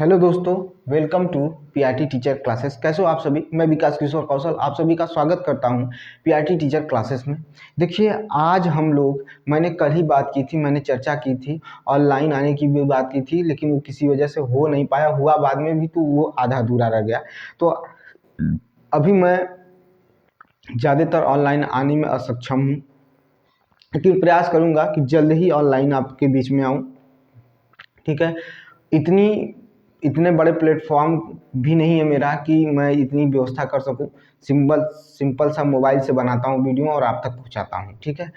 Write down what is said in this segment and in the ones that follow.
Hello दोस्तों, welcome to PRT teacher classes. कैसे हो आप सभी। मैं विकास किशोर कौशल आप सभी का स्वागत करता हूं पीआरटी टीचर क्लासेस में। देखिए, आज हम लोग मैंने कल ही बात की थी, मैंने चर्चा की थी, ऑनलाइन आने की भी बात की थी, लेकिन वो किसी वजह से हो नहीं पाया, हुआ बाद में भी तो वो आधा अधूरा रह गया। तो अभी मैं ज़्यादातर ऑनलाइन आने में असक्षम हूँ, लेकिन प्रयास करूँगा कि जल्द ही ऑनलाइन आपके बीच में आऊँ। ठीक है, इतने बड़े प्लेटफॉर्म भी नहीं है मेरा कि मैं इतनी व्यवस्था कर सकूं। सिंपल सा मोबाइल से बनाता हूं वीडियो और आप तक पहुंचाता हूं। ठीक है,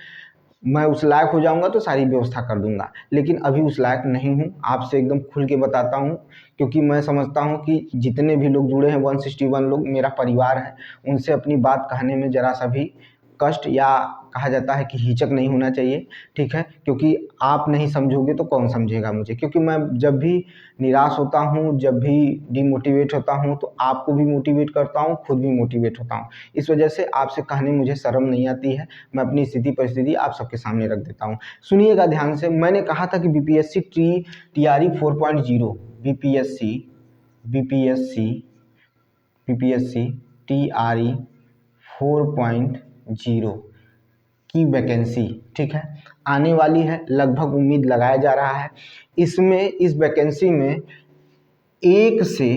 मैं उस लायक हो जाऊंगा तो सारी व्यवस्था कर दूंगा, लेकिन अभी उस लायक नहीं हूं। आपसे एकदम खुल के बताता हूं, क्योंकि मैं समझता हूं कि जितने भी लोग जुड़े हैं 161 लोग मेरा परिवार है, उनसे अपनी बात कहने में ज़रा सा भी कष्ट या कहा जाता है कि हिचक नहीं होना चाहिए। ठीक है, क्योंकि आप नहीं समझोगे तो कौन समझेगा मुझे। क्योंकि मैं जब भी निराश होता हूँ, जब भी डिमोटिवेट होता हूँ, तो आपको भी मोटिवेट करता हूँ, खुद भी मोटिवेट होता हूँ। इस वजह से आपसे कहने मुझे शर्म नहीं आती है, मैं अपनी स्थिति परिस्थिति आप सबके सामने रख देता हूँ। सुनिएगा ध्यान से। मैंने कहा था कि बीपीएससी टीआरई 4.0 बीपीएससी टीआरई 4.0 की वैकेंसी, ठीक है, आने वाली है। लगभग उम्मीद लगाया जा रहा है इस वैकेंसी में एक से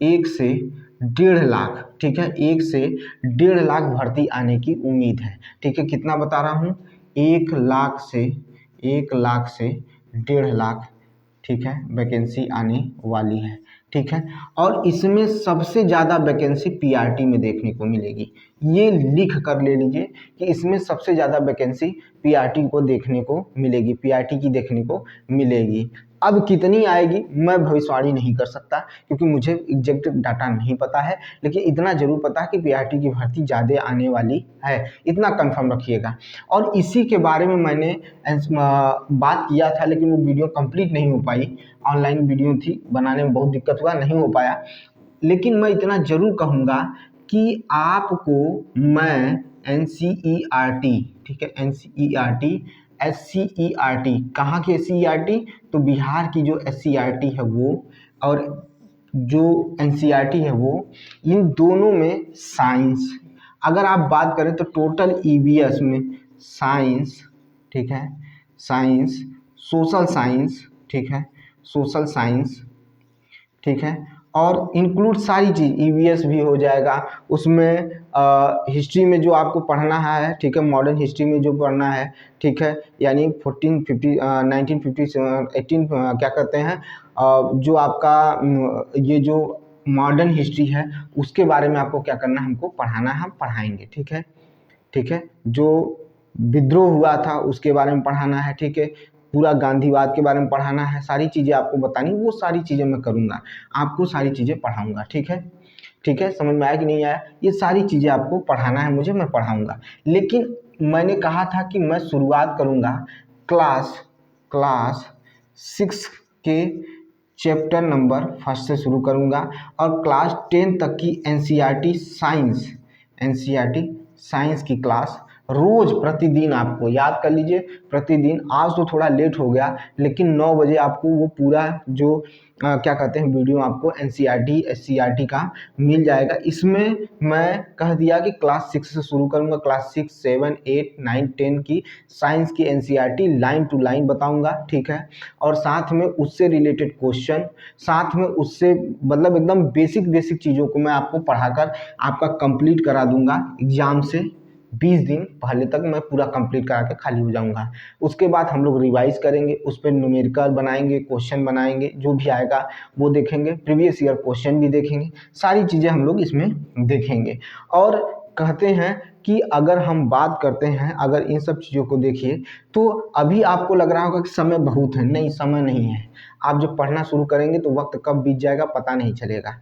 1.5 लाख, ठीक है, 1 से 1.5 लाख भर्ती आने की उम्मीद है। ठीक है, कितना बता रहा हूँ, 1 लाख से 1.5 लाख, ठीक है, वैकेंसी आने वाली है। ठीक है, और इसमें सबसे ज़्यादा वैकेंसी पीआरटी में देखने को मिलेगी। ये लिख कर ले लीजिए कि इसमें सबसे ज़्यादा वैकेंसी पीआरटी को देखने को मिलेगी, पीआरटी की देखने को मिलेगी। अब कितनी आएगी मैं भविष्यवाणी नहीं कर सकता, क्योंकि मुझे एग्जैक्ट डाटा नहीं पता है, लेकिन इतना जरूर पता है कि पीआरटी की भर्ती ज़्यादा आने वाली है, इतना कंफर्म रखिएगा। और इसी के बारे में मैंने बात किया था, लेकिन वो वीडियो कंप्लीट नहीं हो पाई। ऑनलाइन वीडियो थी, बनाने में बहुत दिक्कत हुआ, नहीं हो पाया। लेकिन मैं इतना ज़रूर कहूँगा कि आपको मैं NCERT, ठीक है, NCERT SCERT, कहाँ की SCERT, तो बिहार की जो SCERT है वो, और जो NCERT है वो, इन दोनों में साइंस, अगर आप बात करें तो टोटल EVS में साइंस, ठीक है, साइंस, सोशल साइंस, ठीक है, सोशल साइंस, ठीक है, और इंक्लूड सारी चीज़, EVS भी हो जाएगा उसमें। हिस्ट्री में जो आपको पढ़ना है, ठीक है, मॉडर्न हिस्ट्री में जो पढ़ना है, ठीक है, यानी 1950 18 क्या कहते हैं, जो आपका ये जो मॉडर्न हिस्ट्री है उसके बारे में आपको क्या करना है, हमको पढ़ाना है, हम पढ़ाएंगे। ठीक है, ठीक है, जो विद्रोह हुआ था उसके बारे में पढ़ाना है, ठीक है, पूरा गांधीवाद के बारे में पढ़ाना है, सारी चीज़ें आपको बतानी, वो सारी चीज़ें मैं करूँगा, आपको सारी चीज़ें पढ़ाऊँगा। ठीक है, ठीक है, समझ में आया कि नहीं आया, ये सारी चीज़ें आपको पढ़ाना है मुझे, मैं पढ़ाऊँगा। लेकिन मैंने कहा था कि मैं शुरुआत करूँगा क्लास 6 के चैप्टर नंबर 1 से शुरू करूँगा, और क्लास 10 तक की NCERT साइंस की क्लास रोज प्रतिदिन, आपको याद कर लीजिए, प्रतिदिन। आज तो थोड़ा लेट हो गया, लेकिन 9 बजे आपको वो पूरा जो क्या कहते हैं वीडियो आपको NCERT SCERT का मिल जाएगा। इसमें मैं कह दिया कि क्लास 6 से शुरू करूँगा, क्लास 6, 7, 8, 9, 10 की साइंस की NCERT लाइन टू लाइन बताऊँगा। ठीक है, और साथ में उससे रिलेटेड क्वेश्चन, साथ में उससे मतलब एकदम बेसिक चीज़ों को मैं आपको पढ़ाकर आपका कंप्लीट करा दूंगा। एग्जाम से 20 दिन पहले तक मैं पूरा कंप्लीट करा के खाली हो जाऊंगा। उसके बाद हम लोग रिवाइज करेंगे, उस पर न्यूमेरिकल बनाएंगे, क्वेश्चन बनाएंगे, जो भी आएगा वो देखेंगे, प्रीवियस ईयर क्वेश्चन भी देखेंगे, सारी चीज़ें हम लोग इसमें देखेंगे। और कहते हैं कि अगर हम बात करते हैं, अगर इन सब चीज़ों को देखिए, तो अभी आपको लग रहा होगा कि समय बहुत है, नहीं, समय नहीं है। आप जब पढ़ना शुरू करेंगे तो वक्त कब बीत जाएगा पता नहीं चलेगा।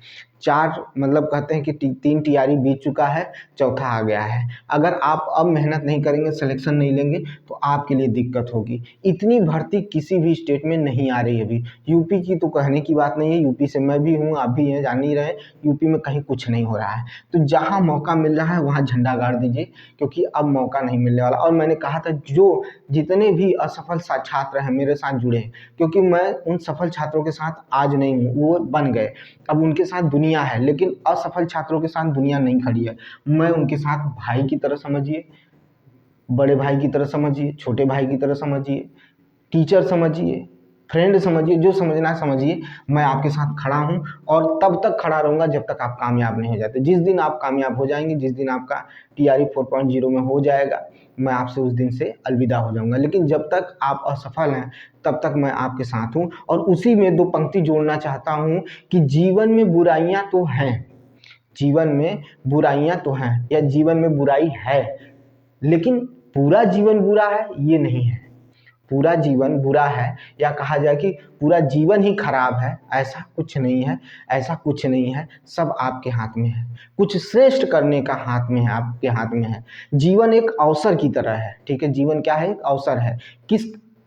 4 मतलब कहते हैं कि 3 टीआरई बीत चुका है, चौथा आ गया है। अगर आप अब मेहनत नहीं करेंगे, सिलेक्शन नहीं लेंगे, तो आपके लिए दिक्कत होगी। इतनी भर्ती किसी भी स्टेट में नहीं आ रही अभी। यूपी की तो कहने की बात नहीं है, यूपी से मैं भी हूँ, आप भी हैं, जान ही रहे, यूपी में कहीं कुछ नहीं हो रहा है। तो जहाँ मौका मिल रहा है वहाँ झंडा गाड़ दीजिए। लीजिए, क्योंकि अब मौका नहीं मिलने वाला। और मैंने कहा था जो जितने भी असफल छात्र हैं मेरे साथ जुड़े हैं, क्योंकि मैं उन सफल छात्रों के साथ आज नहीं हूँ, वो बन गए, अब उनके साथ दुनिया है, लेकिन असफल छात्रों के साथ दुनिया नहीं खड़ी है। मैं उनके साथ भाई की तरह समझिए, बड़े भाई की तरह समझिए, छोटे भाई की तरह समझिए, टीचर समझिए, फ्रेंड समझिए, जो समझना है समझिए, मैं आपके साथ खड़ा हूँ और तब तक खड़ा रहूँगा जब तक आप कामयाब नहीं हो जाते। जिस दिन आप कामयाब हो जाएंगे, जिस दिन आपका TRE 4.0 में हो जाएगा, मैं आपसे उस दिन से अलविदा हो जाऊँगा। लेकिन जब तक आप असफल हैं तब तक मैं आपके साथ हूँ। और उसी में 2 पंक्ति जोड़ना चाहता हूँ कि जीवन में बुराइयाँ तो हैं, जीवन में बुराइयाँ तो हैं, या जीवन में बुराई है, लेकिन पूरा जीवन बुरा है ये नहीं है। पूरा जीवन बुरा है, या कहा जाए कि पूरा जीवन ही खराब है, ऐसा कुछ नहीं है, ऐसा कुछ नहीं है। सब आपके हाथ में है, कुछ श्रेष्ठ करने का हाथ में है, आपके हाथ में है। जीवन एक अवसर की तरह है, ठीक है। जीवन क्या है? एक अवसर है। किस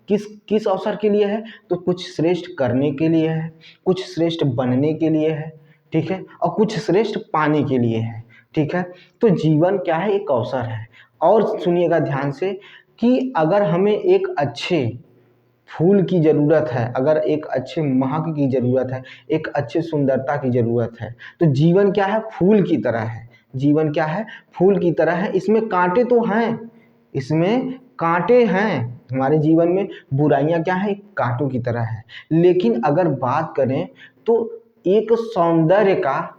किस किस अवसर के लिए है? तो कुछ श्रेष्ठ करने के लिए है, कुछ श्रेष्ठ बनने के लिए है, ठीक है, और कुछ श्रेष्ठ पाने के लिए है, ठीक है। तो जीवन क्या है? एक अवसर है। और सुनिएगा ध्यान से कि अगर हमें एक अच्छे फूल की ज़रूरत है, अगर एक अच्छे महक की ज़रूरत है, एक अच्छे सुंदरता की ज़रूरत है, तो जीवन क्या है? फूल की तरह है। जीवन क्या है? फूल की तरह है। इसमें कांटे तो हैं, इसमें कांटे हैं। हमारे जीवन में बुराइयां क्या है? कांटों की तरह है। लेकिन अगर बात करें तो एक सौंदर्य का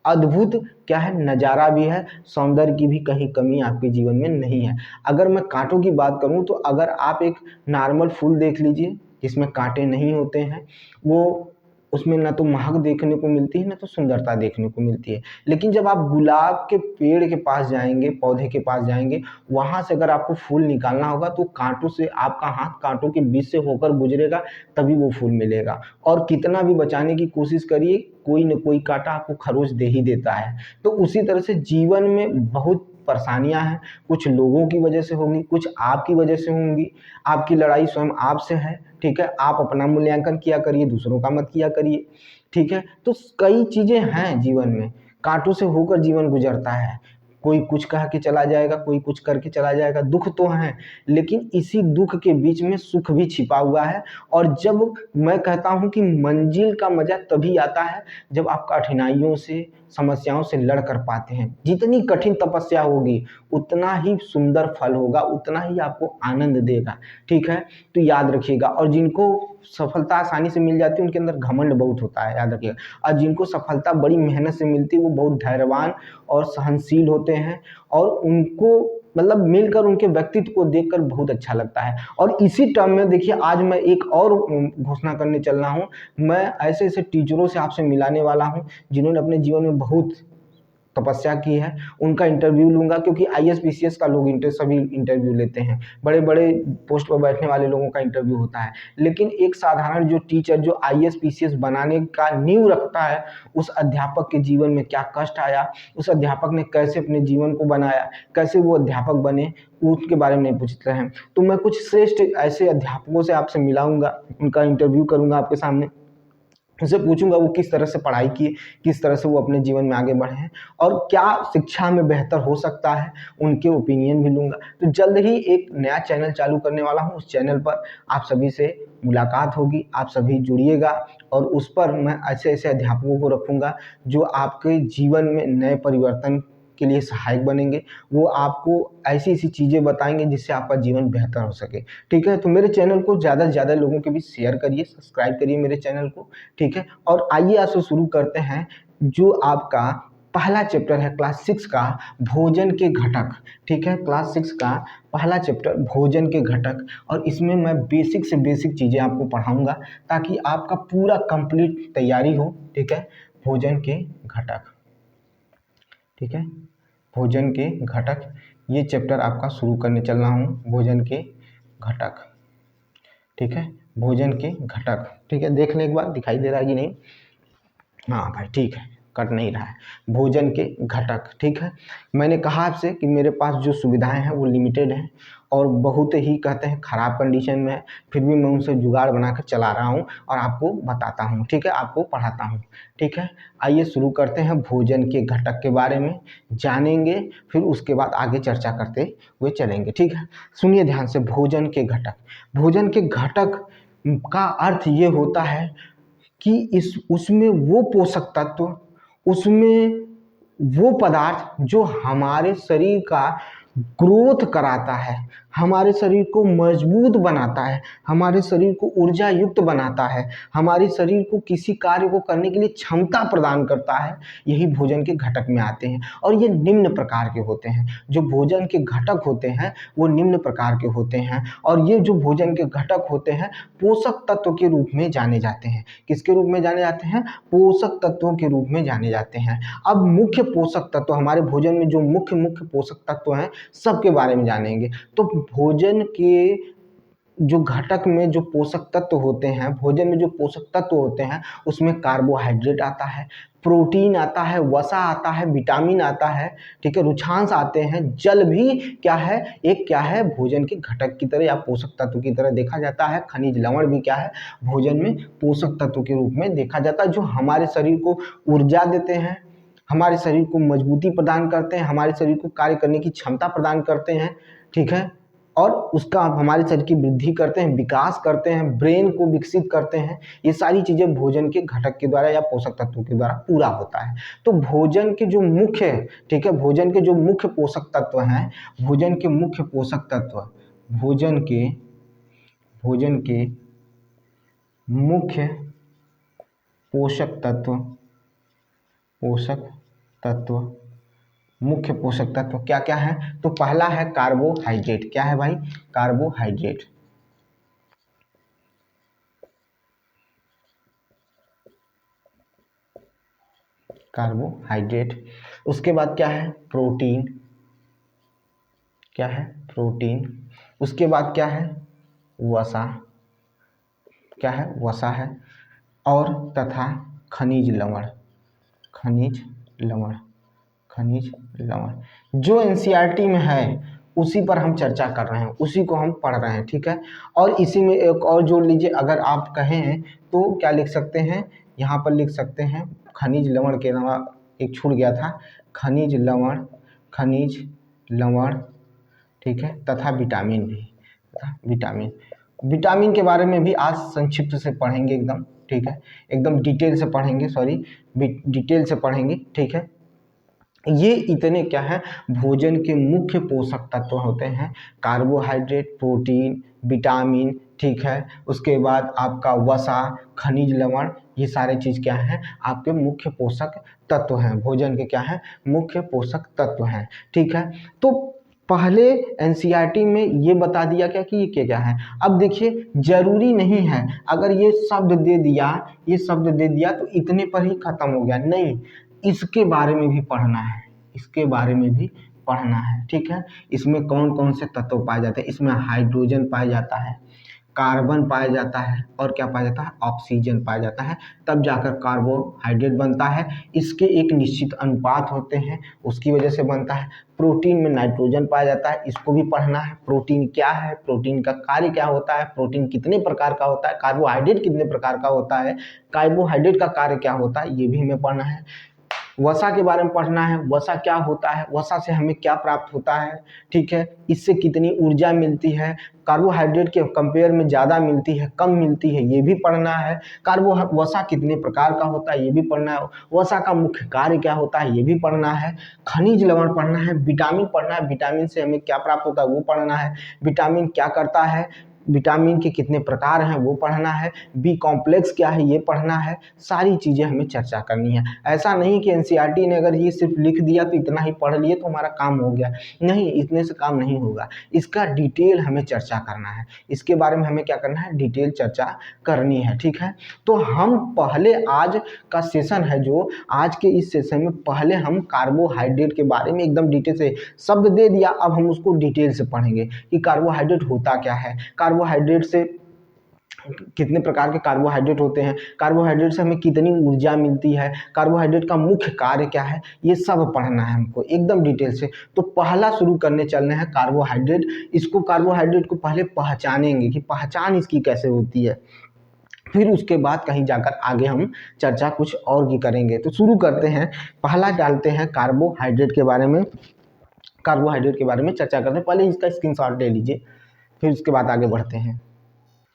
अद्भुत क्या है? नज़ारा भी है। सौंदर्य की भी कहीं कमी आपके जीवन में नहीं है। अगर मैं कांटों की बात करूं तो अगर आप एक नॉर्मल फूल देख लीजिए जिसमें कांटे नहीं होते हैं, वो उसमें ना तो महक देखने को मिलती है, ना तो सुंदरता देखने को मिलती है। लेकिन जब आप गुलाब के पेड़ के पास जाएंगे, पौधे के पास जाएंगे, वहां से अगर आपको फूल निकालना होगा तो कांटों से आपका हाथ कांटों के बीच से होकर गुजरेगा, तभी वो फूल मिलेगा। और कितना भी बचाने की कोशिश करिए, कोई न कोई कांटा आपको खरोच दे ही देता है। तो उसी तरह से जीवन में बहुत परेशानियां हैं, कुछ लोगों की वजह से होंगी, कुछ आपकी वजह से होंगी। आपकी लड़ाई स्वयं आपसे है, ठीक है। आप अपना मूल्यांकन किया करिए, दूसरों का मत किया करिए, ठीक है। तो कई चीजें हैं जीवन में, कांटों से होकर जीवन गुजरता है। कोई कुछ कह के चला जाएगा, कोई कुछ करके चला जाएगा। दुख तो है, लेकिन इसी दुख के बीच में सुख भी छिपा हुआ है। और जब मैं कहता हूं कि मंजिल का मजा तभी आता है जब आप कठिनाइयों से, समस्याओं से लड़ कर पाते हैं। जितनी कठिन तपस्या होगी उतना ही सुंदर फल होगा, उतना ही आपको आनंद देगा, ठीक है। तो याद रखिएगा। और जिनको सफलता आसानी से मिल जाती है उनके अंदर घमंड बहुत होता है, याद रखिएगा। और जिनको सफलता बड़ी मेहनत से मिलती है वो बहुत धैर्यवान और सहनशील होते हैं, और उनको मतलब मिलकर उनके व्यक्तित्व को देखकर बहुत अच्छा लगता है। और इसी टर्म में देखिए, आज मैं एक और घोषणा करने चल रहा हूँ। मैं ऐसे ऐसे टीचरों से आपसे मिलाने वाला हूँ जिन्होंने अपने जीवन में बहुत तपस्या की है, उनका इंटरव्यू लूंगा। क्योंकि IAS PCS का लोग सभी इंटरव्यू लेते हैं, बड़े बड़े पोस्ट पर बैठने वाले लोगों का इंटरव्यू होता है, लेकिन एक साधारण जो टीचर जो IAS PCS बनाने का नींव रखता है, उस अध्यापक के जीवन में क्या कष्ट आया, उस अध्यापक ने कैसे अपने जीवन को बनाया, कैसे वो अध्यापक बने, उसके बारे में नहीं पूछते हैं। तो मैं कुछ श्रेष्ठ ऐसे अध्यापकों से आपसे मिलाऊंगा, उनका इंटरव्यू करूंगा आपके सामने, उनसे पूछूंगा वो किस तरह से पढ़ाई किए, किस तरह से वो अपने जीवन में आगे बढ़े हैं, और क्या शिक्षा में बेहतर हो सकता है, उनके ओपिनियन भी लूंगा। तो जल्द ही एक नया चैनल चालू करने वाला हूँ, उस चैनल पर आप सभी से मुलाकात होगी, आप सभी जुड़िएगा। और उस पर मैं ऐसे ऐसे अध्यापकों को रखूंगा जो आपके जीवन में नए परिवर्तन के लिए सहायक बनेंगे। वो आपको ऐसी ऐसी चीज़ें बताएंगे जिससे आपका जीवन बेहतर हो सके, ठीक है। तो मेरे चैनल को ज़्यादा से ज़्यादा लोगों के बीच शेयर करिए, सब्सक्राइब करिए मेरे चैनल को, ठीक है। और आइए आज से शुरू करते हैं जो आपका पहला चैप्टर है क्लास 6 का, भोजन के घटक, ठीक है। क्लास 6 का पहला चैप्टर भोजन के घटक, और इसमें मैं बेसिक से बेसिक चीज़ें आपको पढ़ाऊंगा ताकि आपका पूरा कंप्लीट तैयारी हो, ठीक है। भोजन के घटक, ठीक है। भोजन के घटक, ये चैप्टर आपका शुरू करने चल रहा हूँ, भोजन के घटक, ठीक है। भोजन के घटक, ठीक है। देख लें एक बार, दिखाई दे रहा है कि नहीं? हाँ भाई, ठीक है, कट नहीं रहा है। भोजन के घटक, ठीक है। मैंने कहा आपसे कि मेरे पास जो सुविधाएं हैं वो लिमिटेड हैं, और बहुत ही कहते हैं ख़राब कंडीशन में है, फिर भी मैं उनसे जुगाड़ बना कर चला रहा हूँ और आपको बताता हूँ, ठीक है, आपको पढ़ाता हूँ, ठीक है। आइए शुरू करते हैं, भोजन के घटक के बारे में जानेंगे, फिर उसके बाद आगे चर्चा करते हुए चलेंगे, ठीक है। सुनिए ध्यान से, भोजन के घटक। भोजन के घटक का अर्थ ये होता है कि उसमें वो पोषक तत्व, उसमें वो पदार्थ जो हमारे शरीर का ग्रोथ कराता है, हमारे शरीर को मजबूत बनाता है, हमारे शरीर को ऊर्जा युक्त बनाता है, हमारे शरीर को किसी कार्य को करने के लिए क्षमता प्रदान करता है, यही भोजन के घटक में आते हैं। और ये निम्न प्रकार के होते हैं, जो भोजन के घटक होते हैं वो निम्न प्रकार के होते हैं। और ये जो भोजन के घटक होते हैं पोषक तत्व के रूप में जाने जाते हैं। किसके रूप में जाने जाते हैं? पोषक तत्वों के रूप में जाने जाते हैं। अब मुख्य पोषक तत्व, हमारे भोजन में जो मुख्य पोषक तत्व हैं सबके बारे में जानेंगे। तो भोजन के जो घटक में जो पोषक तत्व होते हैं, भोजन में जो पोषक तत्व होते हैं उसमें कार्बोहाइड्रेट आता है, प्रोटीन आता है, वसा आता है, विटामिन आता है, ठीक है, रुक्षांश आते हैं, जल भी क्या है, एक क्या है, भोजन के घटक की तरह या पोषक तत्व की तरह देखा जाता है। खनिज लवण भी क्या है, भोजन में पोषक तत्व के रूप में देखा जाता है, जो हमारे शरीर को ऊर्जा देते हैं, हमारे शरीर को मजबूती प्रदान करते हैं, हमारे शरीर को कार्य करने की क्षमता प्रदान करते हैं, ठीक है, और उसका हमारे शरीर की वृद्धि करते हैं, विकास करते हैं, ब्रेन को विकसित करते हैं। ये सारी चीज़ें भोजन के घटक के द्वारा या पोषक तत्वों के द्वारा पूरा होता है। तो भोजन के जो मुख्य, ठीक है, भोजन के जो मुख्य पोषक तत्व हैं, भोजन के मुख्य पोषक तत्व, भोजन के मुख्य पोषक तत्व, मुख्य पोषक तत्व क्या क्या है? तो पहला है कार्बोहाइड्रेट। क्या है भाई? कार्बोहाइड्रेट। कार्बोहाइड्रेट। उसके बाद क्या है? प्रोटीन। क्या है? प्रोटीन। उसके बाद क्या है? वसा। क्या है? वसा है। और तथा खनिज लवण। जो एनसीईआरटी में है उसी पर हम चर्चा कर रहे हैं, उसी को हम पढ़ रहे हैं, ठीक है। और इसी में एक और जोड़ लीजिए, अगर आप कहें तो क्या लिख सकते हैं, यहाँ पर लिख सकते हैं खनिज लवण के अलावा एक छूट गया था, खनिज लवण, ठीक है, तथा विटामिन भी, विटामिन के बारे में भी आज संक्षिप्त से पढ़ेंगे एकदम, ठीक है, एकदम डिटेल से पढ़ेंगे, डिटेल से पढ़ेंगे, ठीक है। ये इतने क्या है, भोजन के मुख्य पोषक तत्व होते हैं, कार्बोहाइड्रेट, प्रोटीन, विटामिन, ठीक है। उसके बाद आपका वसा, खनिज लवण, ये सारे चीज़ क्या हैं, आपके मुख्य पोषक तत्व हैं, भोजन के क्या हैं, मुख्य पोषक तत्व हैं, ठीक है। तो पहले एनसीईआरटी में ये बता दिया क्या कि ये क्या है। अब देखिए, जरूरी नहीं है अगर ये शब्द दे दिया तो इतने पर ही खत्म हो गया, नहीं, इसके बारे में भी पढ़ना है, ठीक है। इसमें कौन कौन से तत्व पाए जाते हैं? इसमें हाइड्रोजन पाया जाता है, कार्बन पाया जाता है, और क्या पाया जाता है? ऑक्सीजन पाया जाता है, तब जाकर कार्बोहाइड्रेट बनता है। इसके एक निश्चित अनुपात होते हैं, उसकी वजह से बनता है। प्रोटीन में नाइट्रोजन पाया जाता है, इसको भी पढ़ना है। प्रोटीन क्या है, प्रोटीन का कार्य क्या होता है, प्रोटीन कितने प्रकार का होता है, कार्बोहाइड्रेट कितने प्रकार का होता है, कार्बोहाइड्रेट का कार्य क्या होता है, ये भी हमें पढ़ना है। वसा के बारे में पढ़ना है, वसा क्या होता है, वसा से हमें क्या प्राप्त होता है, ठीक है, इससे कितनी ऊर्जा मिलती है, कार्बोहाइड्रेट के कंपेयर में ज़्यादा मिलती है, कम मिलती है, ये भी पढ़ना है। वसा कितने प्रकार का होता है, ये भी पढ़ना है। वसा का मुख्य कार्य क्या होता है, ये भी पढ़ना है। खनिज लवण पढ़ना है, विटामिन पढ़ना है, विटामिन से हमें क्या प्राप्त होता है वो पढ़ना है। विटामिन क्या करता है, विटामिन के कितने प्रकार हैं वो पढ़ना है। बी कॉम्प्लेक्स क्या है ये पढ़ना है। सारी चीज़ें हमें चर्चा करनी है। ऐसा नहीं कि एनसीईआरटी ने अगर ये सिर्फ लिख दिया तो इतना ही पढ़ लिए तो हमारा काम हो गया, नहीं, इतने से काम नहीं होगा। इसका डिटेल हमें चर्चा करना है, इसके बारे में हमें क्या करना है, डिटेल चर्चा करनी है, ठीक है। तो हम पहले, आज का सेशन है जो, आज के इस सेशन में पहले हम कार्बोहाइड्रेट के बारे में एकदम डिटेल से, शब्द दे दिया, अब हम उसको डिटेल से पढ़ेंगे कि कार्बोहाइड्रेट होता क्या है, कार्बोहाइड्रेट से कितने प्रकार के कार्बोहाइड्रेट होते हैं, कार्बोहाइड्रेट से हमें कितनी ऊर्जा मिलती है, कार्बोहाइड्रेट का मुख्य कार्य क्या है, ये सब पढ़ना है हमको एकदम डिटेल से। तो पहला शुरू करने चलने हैं कार्बोहाइड्रेट। इसको कार्बोहाइड्रेट को पहले पहचानेंगे कि पहचान इसकी कैसे होती है, फिर उसके बाद कहीं जाकर आगे हम चर्चा कुछ और की करेंगे। तो शुरू करते हैं, पहला डालते हैं कार्बोहाइड्रेट के बारे में, कार्बोहाइड्रेट के बारे में चर्चा करते हैं। पहले इसका स्क्रीनशॉट ले लीजिए, फिर उसके बाद आगे बढ़ते हैं।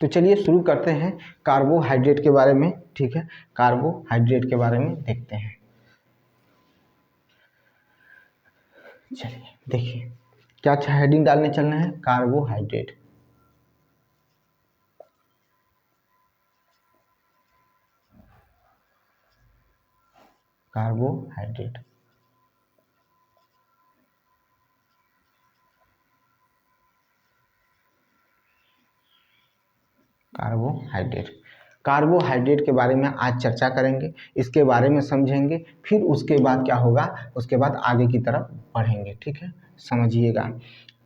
तो चलिए शुरू करते हैं कार्बोहाइड्रेट के बारे में, ठीक है। कार्बोहाइड्रेट के बारे में देखते हैं। चलिए देखिए क्या अच्छा हेडिंग डालने चलना है, कार्बोहाइड्रेट। कार्बोहाइड्रेट कार्बोहाइड्रेट कार्बोहाइड्रेट के बारे में आज चर्चा करेंगे, इसके बारे में समझेंगे, फिर उसके बाद क्या होगा, उसके बाद आगे की तरफ बढ़ेंगे, ठीक है। समझिएगा,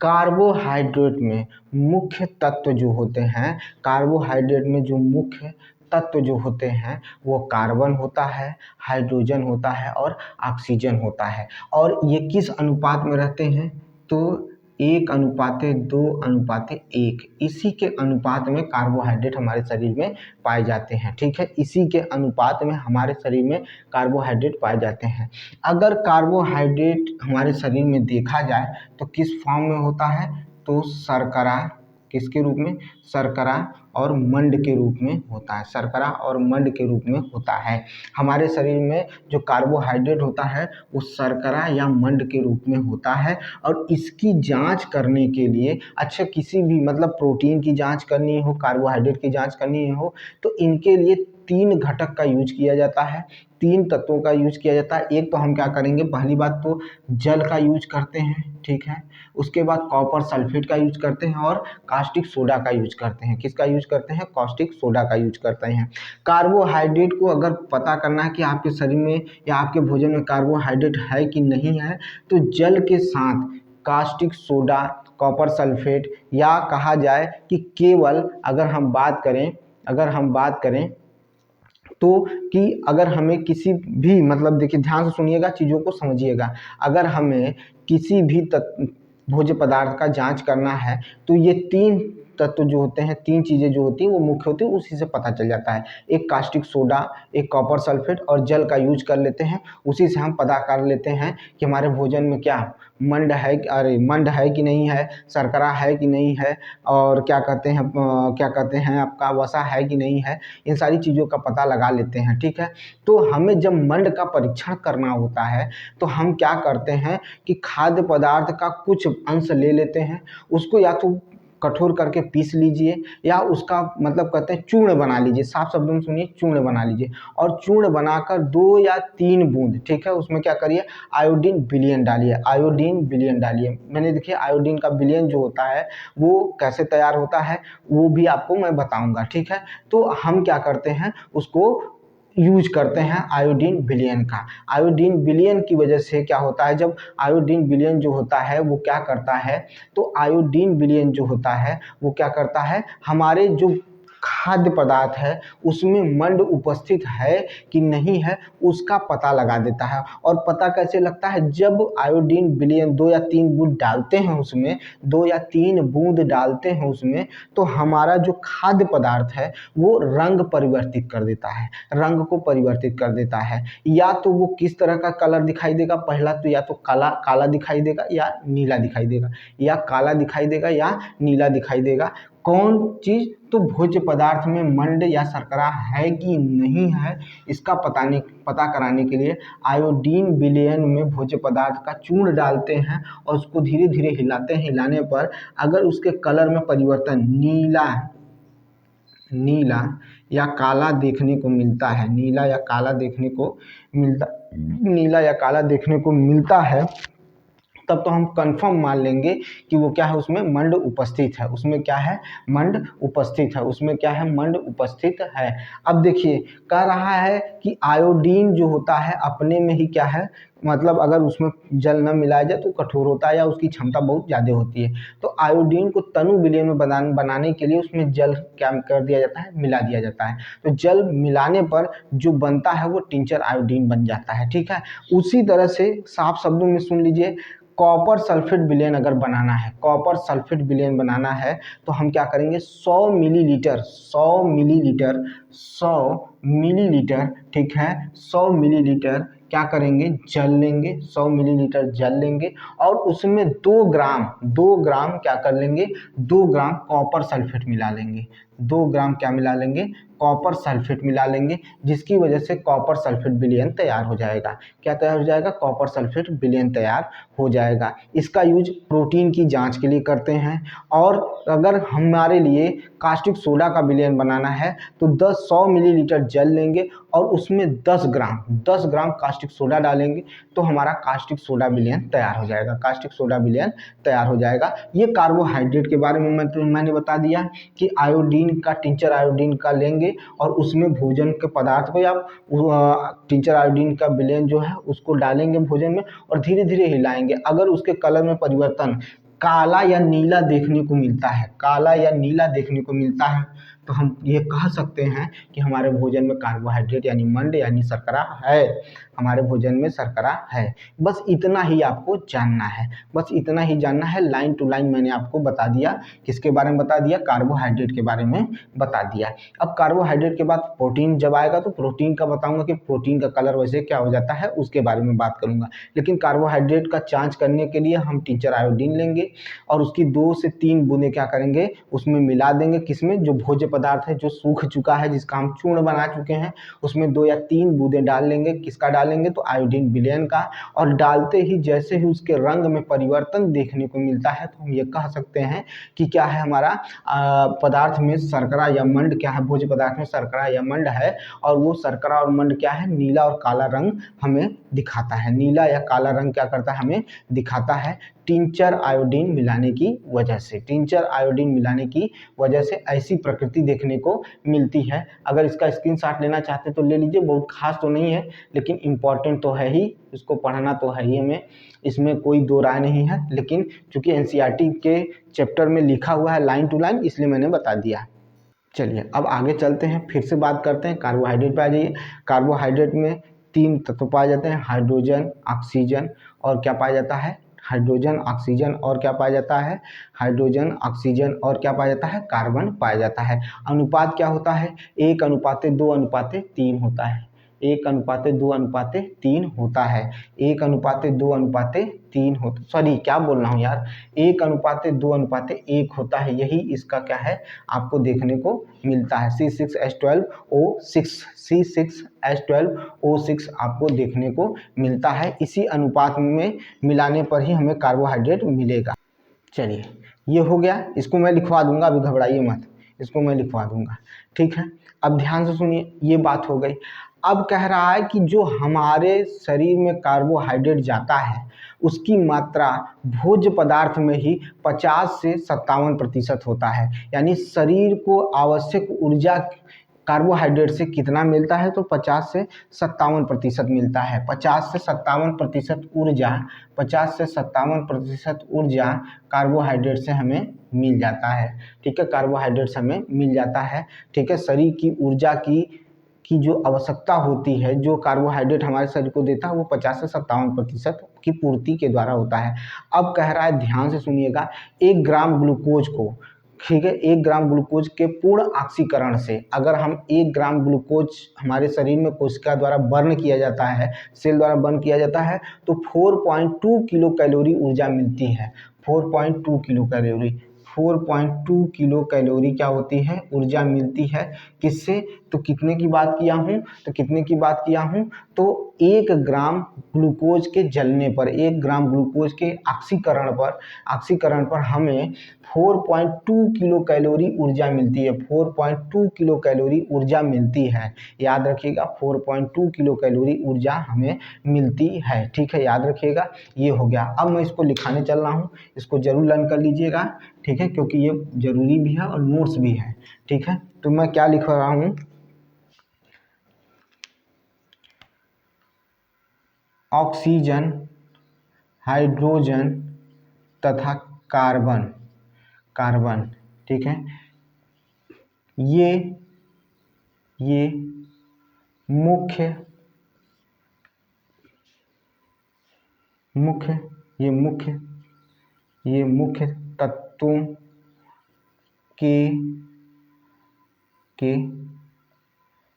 कार्बोहाइड्रेट में मुख्य तत्व जो होते हैं, कार्बोहाइड्रेट में जो मुख्य तत्व जो होते हैं वो कार्बन होता है, हाइड्रोजन होता है और ऑक्सीजन होता है। और ये किस अनुपात में रहते हैं, तो 1:2:1, इसी के अनुपात में कार्बोहाइड्रेट हमारे शरीर में पाए जाते हैं, ठीक है। इसी के अनुपात में हमारे शरीर में कार्बोहाइड्रेट पाए जाते हैं। अगर कार्बोहाइड्रेट हमारे शरीर में देखा जाए तो किस फॉर्म में होता है, तो शर्करा, किसके रूप में, शर्करा और मंड के रूप में होता है, शर्करा और मंड के रूप में होता है। हमारे शरीर में जो कार्बोहाइड्रेट होता है वो शर्करा या मंड के रूप में होता है। और इसकी जांच करने के लिए, अच्छा किसी भी मतलब प्रोटीन की जांच करनी हो, कार्बोहाइड्रेट की जांच करनी हो, तो इनके लिए 3 घटक का यूज किया जाता है, 3 तत्वों का यूज किया जाता है। एक तो हम क्या करेंगे, पहली बात तो जल का यूज करते हैं, ठीक है। उसके बाद कॉपर सल्फेट का यूज करते हैं और कास्टिक सोडा का यूज करते हैं। किसका यूज करते हैं, कास्टिक सोडा का यूज करते हैं। कार्बोहाइड्रेट को अगर पता करना है कि आपके शरीर में या आपके भोजन में कार्बोहाइड्रेट है कि नहीं है, तो जल के साथ कास्टिक सोडा, कॉपर सल्फेट, या कहा जाए कि केवल अगर हम बात करें तो कि अगर हमें किसी भी मतलब देखिए ध्यान से सुनिएगा, चीज़ों को समझिएगा, अगर हमें किसी भी भोज्य पदार्थ का जांच करना है तो ये 3 तत्व जो होते हैं, 3 चीज़ें जो होती हैं वो मुख्य होती है, उसी से पता चल जाता है। एक कास्टिक सोडा, एक कॉपर सल्फेट और जल का यूज कर लेते हैं, उसी से हम पता कर लेते हैं कि हमारे भोजन में क्या मंड है कि नहीं है, शर्करा है कि नहीं है, और क्या कहते हैं आपका वसा है कि नहीं है, इन सारी चीज़ों का पता लगा लेते हैं, ठीक है। तो हमें जब मंड का परीक्षण करना होता है तो हम क्या करते हैं कि खाद्य पदार्थ का कुछ अंश ले लेते हैं, उसको या तो कठोर करके पीस लीजिए या उसका मतलब कहते हैं चूर्ण बना लीजिए, साफ शब्दों में सुनिए, चूर्ण बना लीजिए। और चूर्ण बनाकर 2 या 3 बूंद, ठीक है, उसमें क्या करिए, आयोडीन विलयन डालिए, आयोडीन विलयन डालिए। मैंने देखिए आयोडीन का विलयन जो होता है वो कैसे तैयार होता है वो भी आपको मैं बताऊंगा, ठीक है। तो हम क्या करते हैं, उसको यूज करते हैं आयोडीन विलयन का। आयोडीन विलयन की वजह से क्या होता है, जब आयोडीन विलयन जो होता है वो क्या करता है, तो आयोडीन विलयन जो होता है वो क्या करता है, हमारे जो खाद्य पदार्थ है उसमें मंड उपस्थित है कि नहीं है उसका पता लगा देता है। और पता कैसे लगता है, जब आयोडीन विलयन 2 या 3 बूंद डालते हैं उसमें, 2 या 3 बूंद डालते हैं उसमें, तो हमारा जो खाद्य पदार्थ है वो रंग परिवर्तित कर देता है, रंग को परिवर्तित कर देता है। या तो वो किस तरह का कलर दिखाई देगा, पहला तो या तो काला काला दिखाई देगा या नीला दिखाई देगा, या काला दिखाई देगा या नीला दिखाई देगा। कौन चीज़, तो भोज्य पदार्थ में मंड या शर्करा है कि नहीं है, इसका पता कराने के लिए आयोडीन विलयन में भोज्य पदार्थ का चूर्ण डालते हैं और उसको धीरे धीरे हिलाते हैं। हिलाने पर अगर उसके कलर में परिवर्तन नीला या काला देखने को मिलता है, नीला या काला देखने को मिलता है, तब तो हम कंफर्म मान लेंगे कि वो क्या है, उसमें मंड उपस्थित है, उसमें क्या है, मंड उपस्थित है, उसमें क्या है, मंड उपस्थित है। अब देखिए कह रहा है कि आयोडीन जो होता है अपने में ही क्या है, मतलब अगर उसमें जल न मिलाया जाए तो कठोर होता है या उसकी क्षमता बहुत ज़्यादा होती है। तो आयोडीन को तनु विलयन में बनाने के लिए उसमें जल क्या कर दिया जाता है, मिला दिया जाता है। तो जल मिलाने पर जो बनता है वो टिंचर आयोडीन बन जाता है। ठीक है, उसी तरह से साफ शब्दों में सुन लीजिए, कॉपर सल्फेट विलयन अगर बनाना है, कॉपर सल्फेट विलयन बनाना है तो हम क्या करेंगे, 100 मिलीलीटर 100 मिलीलीटर 100 मिलीलीटर, ठीक है, 100 मिलीलीटर क्या करेंगे, जल लेंगे, 100 मिलीलीटर जल लेंगे और उसमें 2 ग्राम क्या कर लेंगे, 2 ग्राम कॉपर सल्फेट मिला लेंगे, 2 ग्राम क्या मिला लेंगे, कॉपर सल्फेट मिला लेंगे, जिसकी वजह से कॉपर सल्फेट विलयन तैयार हो जाएगा। क्या तैयार हो जाएगा, कॉपर सल्फेट विलयन तैयार हो जाएगा। इसका यूज प्रोटीन की जांच के लिए करते हैं। और अगर हमारे लिए कास्टिक सोडा का विलयन बनाना है तो 100 मिलीलीटर जल लेंगे और उसमें 10 ग्राम कास्टिक सोडा डालेंगे तो हमारा कास्टिक सोडा विलयन तैयार हो जाएगा, कास्टिक सोडा विलयन तैयार हो जाएगा। ये कार्बोहाइड्रेट के बारे में मैंने बता दिया कि आयोडीन का, टिंचर आयोडीन का लेंगे और उसमें भोजन के पदार्थ को या टिंचर आयोडीन का विलयन जो है उसको डालेंगे भोजन में और धीरे धीरे हिलाएंगे। अगर उसके कलर में परिवर्तन काला या नीला देखने को मिलता है, काला या नीला देखने को मिलता है, तो हम ये कह सकते हैं कि हमारे भोजन में कार्बोहाइड्रेट यानी मंड यानी शर्करा है, हमारे भोजन में शर्करा है। बस इतना ही आपको जानना है, बस इतना ही जानना है। लाइन टू लाइन मैंने आपको बता दिया, किसके बारे में बता दिया, कार्बोहाइड्रेट के बारे में बता दिया। अब कार्बोहाइड्रेट के बाद प्रोटीन जब आएगा तो प्रोटीन का बताऊंगा कि प्रोटीन का कलर वैसे क्या हो जाता है, उसके बारे में बात करूंगा। लेकिन कार्बोहाइड्रेट का जांच करने के लिए हम टिंचर आयोडीन लेंगे और उसकी 2 से 3 बूंदें क्या करेंगे, उसमें मिला देंगे। किसमें, जो भोज्य पदार्थ है जो सूख चुका है, जिसका हम चूर्ण बना चुके हैं, उसमें 2 या 3 बूंदें डाल लेंगे। किसका डालेंगे, तो आयोडीन विलयन का। और डालते ही जैसे ही उसके रंग में परिवर्तन देखने को मिलता है तो हम ये कह सकते हैं कि क्या है, हमारा पदार्थ में शर्करा या मंड क्या है, भोज्य पदार्थ में शर्करा या मंड है। और वो शर्करा और मंड क्या है, नीला और काला रंग हमें दिखाता है, नीला या काला रंग क्या करता है, हमें दिखाता है टिंचर आयोडीन मिलाने की वजह से। टिंचर आयोडीन मिलाने की वजह से ऐसी प्रकृति देखने को मिलती है। अगर इसका स्क्रीनशॉट लेना चाहते तो ले लीजिए, बहुत खास तो नहीं है लेकिन इम्पॉर्टेंट तो है ही, इसको पढ़ना तो है ही हमें, इसमें कोई दो राय नहीं है। लेकिन चूंकि एनसीईआरटी के चैप्टर में लिखा हुआ है लाइन टू लाइन, इसलिए मैंने बता दिया। चलिए अब आगे चलते हैं, फिर से बात करते हैं कार्बोहाइड्रेट पे आ जाइए। कार्बोहाइड्रेट में 3 तत्व पाए जाते हैं, हाइड्रोजन, ऑक्सीजन और क्या पाया जाता है, हाइड्रोजन, ऑक्सीजन और क्या पाया जाता है, हाइड्रोजन, ऑक्सीजन और क्या पाया जाता है, कार्बन पाया जाता है। अनुपात क्या होता है, 1:2:3 होता है, 1:2:3 होता है, 1:2:3 होता, सॉरी क्या बोल रहा हूँ यार, 1:2:1 होता है। यही इसका क्या है, आपको देखने को मिलता है। C6H12O6, C6H12O6 आपको देखने को मिलता है। इसी अनुपात में मिलाने पर ही हमें कार्बोहाइड्रेट मिलेगा। चलिए ये हो गया, इसको मैं लिखवा दूंगा, अभी घबराइए मत, इसको मैं लिखवा दूंगा, ठीक है। अब ध्यान से सुनिए, ये बात हो गई। अब कह रहा है कि जो हमारे शरीर में कार्बोहाइड्रेट जाता है उसकी मात्रा भोज्य पदार्थ में ही 50 से 57% होता है। यानी शरीर को आवश्यक ऊर्जा कार्बोहाइड्रेट से कितना मिलता है, तो 50 से 57% मिलता है। 50 से 57% ऊर्जा, 50 से 57% ऊर्जा कार्बोहाइड्रेट से हमें मिल जाता है, ठीक है, कार्बोहाइड्रेट से हमें मिल जाता है, ठीक है। शरीर की ऊर्जा की जो आवश्यकता होती है, जो कार्बोहाइड्रेट हमारे शरीर को देता है, वो 50 से 57% की पूर्ति के द्वारा होता है। अब कह रहा है, ध्यान से सुनिएगा, 1 ग्राम ग्लूकोज को, ठीक है, 1 ग्राम ग्लूकोज के पूर्ण ऑक्सीकरण से, अगर हम 1 ग्राम ग्लूकोज हमारे शरीर में कोशिका द्वारा बर्न किया जाता है, सेल द्वारा बर्न किया जाता है, तो 4.2 किलो कैलोरी ऊर्जा मिलती है। 4.2 किलो कैलोरी, 4.2 किलो कैलोरी क्या होती है, ऊर्जा मिलती है। किससे, तो कितने की बात किया हूँ, तो 1 ग्राम ग्लूकोज के जलने पर, 1 ग्राम ग्लूकोज के ऑक्सीकरण पर हमें 4.2 किलो कैलोरी ऊर्जा मिलती है, 4.2 किलो कैलोरी ऊर्जा मिलती है। याद रखिएगा 4.2 किलो कैलोरी ऊर्जा हमें मिलती है। ठीक है, याद रखिएगा। ये हो गया। अब मैं इसको लिखाने चल रहा हूँ, इसको जरूर लर्न कर लीजिएगा। ठीक है, क्योंकि ये जरूरी भी है और नोट्स भी है। ठीक है, तो मैं क्या लिख रहा हूँ, ऑक्सीजन, हाइड्रोजन तथा कार्बन। ठीक है, ये मुख्य तत्वों के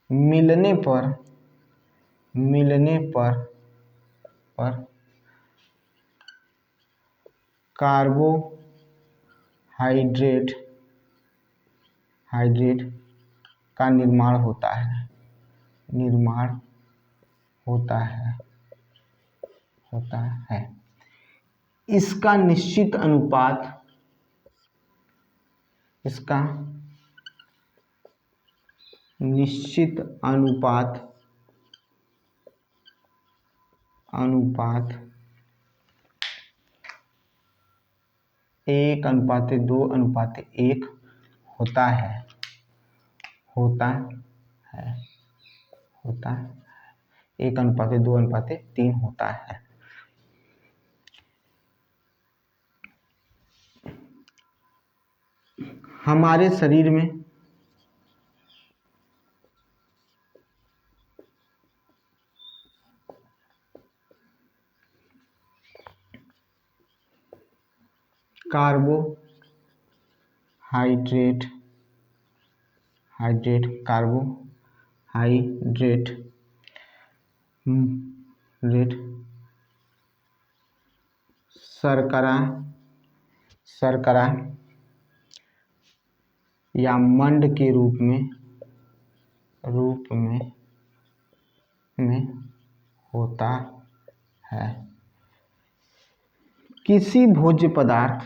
मिलने पर कार्बोहाइड्रेट का निर्माण होता है। इसका निश्चित अनुपात 1:2:1 होता है। 1:2:3 होता है। हमारे शरीर में कार्बोहाइड्रेट शर्करा या मंड के रूप में होता है। किसी भोज्य पदार्थ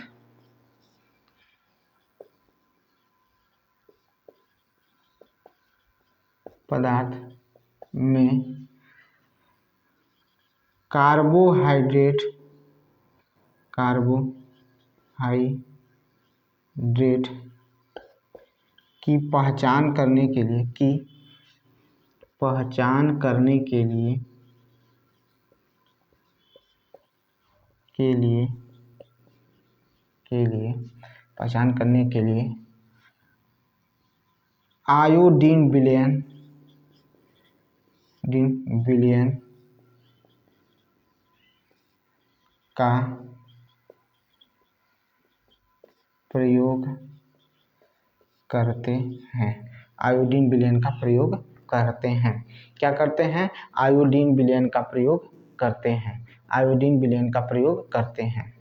में कार्बोहाइड्रेट की पहचान करने के लिए आयोडीन विलयन का प्रयोग करते हैं। क्या करते हैं? आयोडीन विलयन का प्रयोग करते हैं।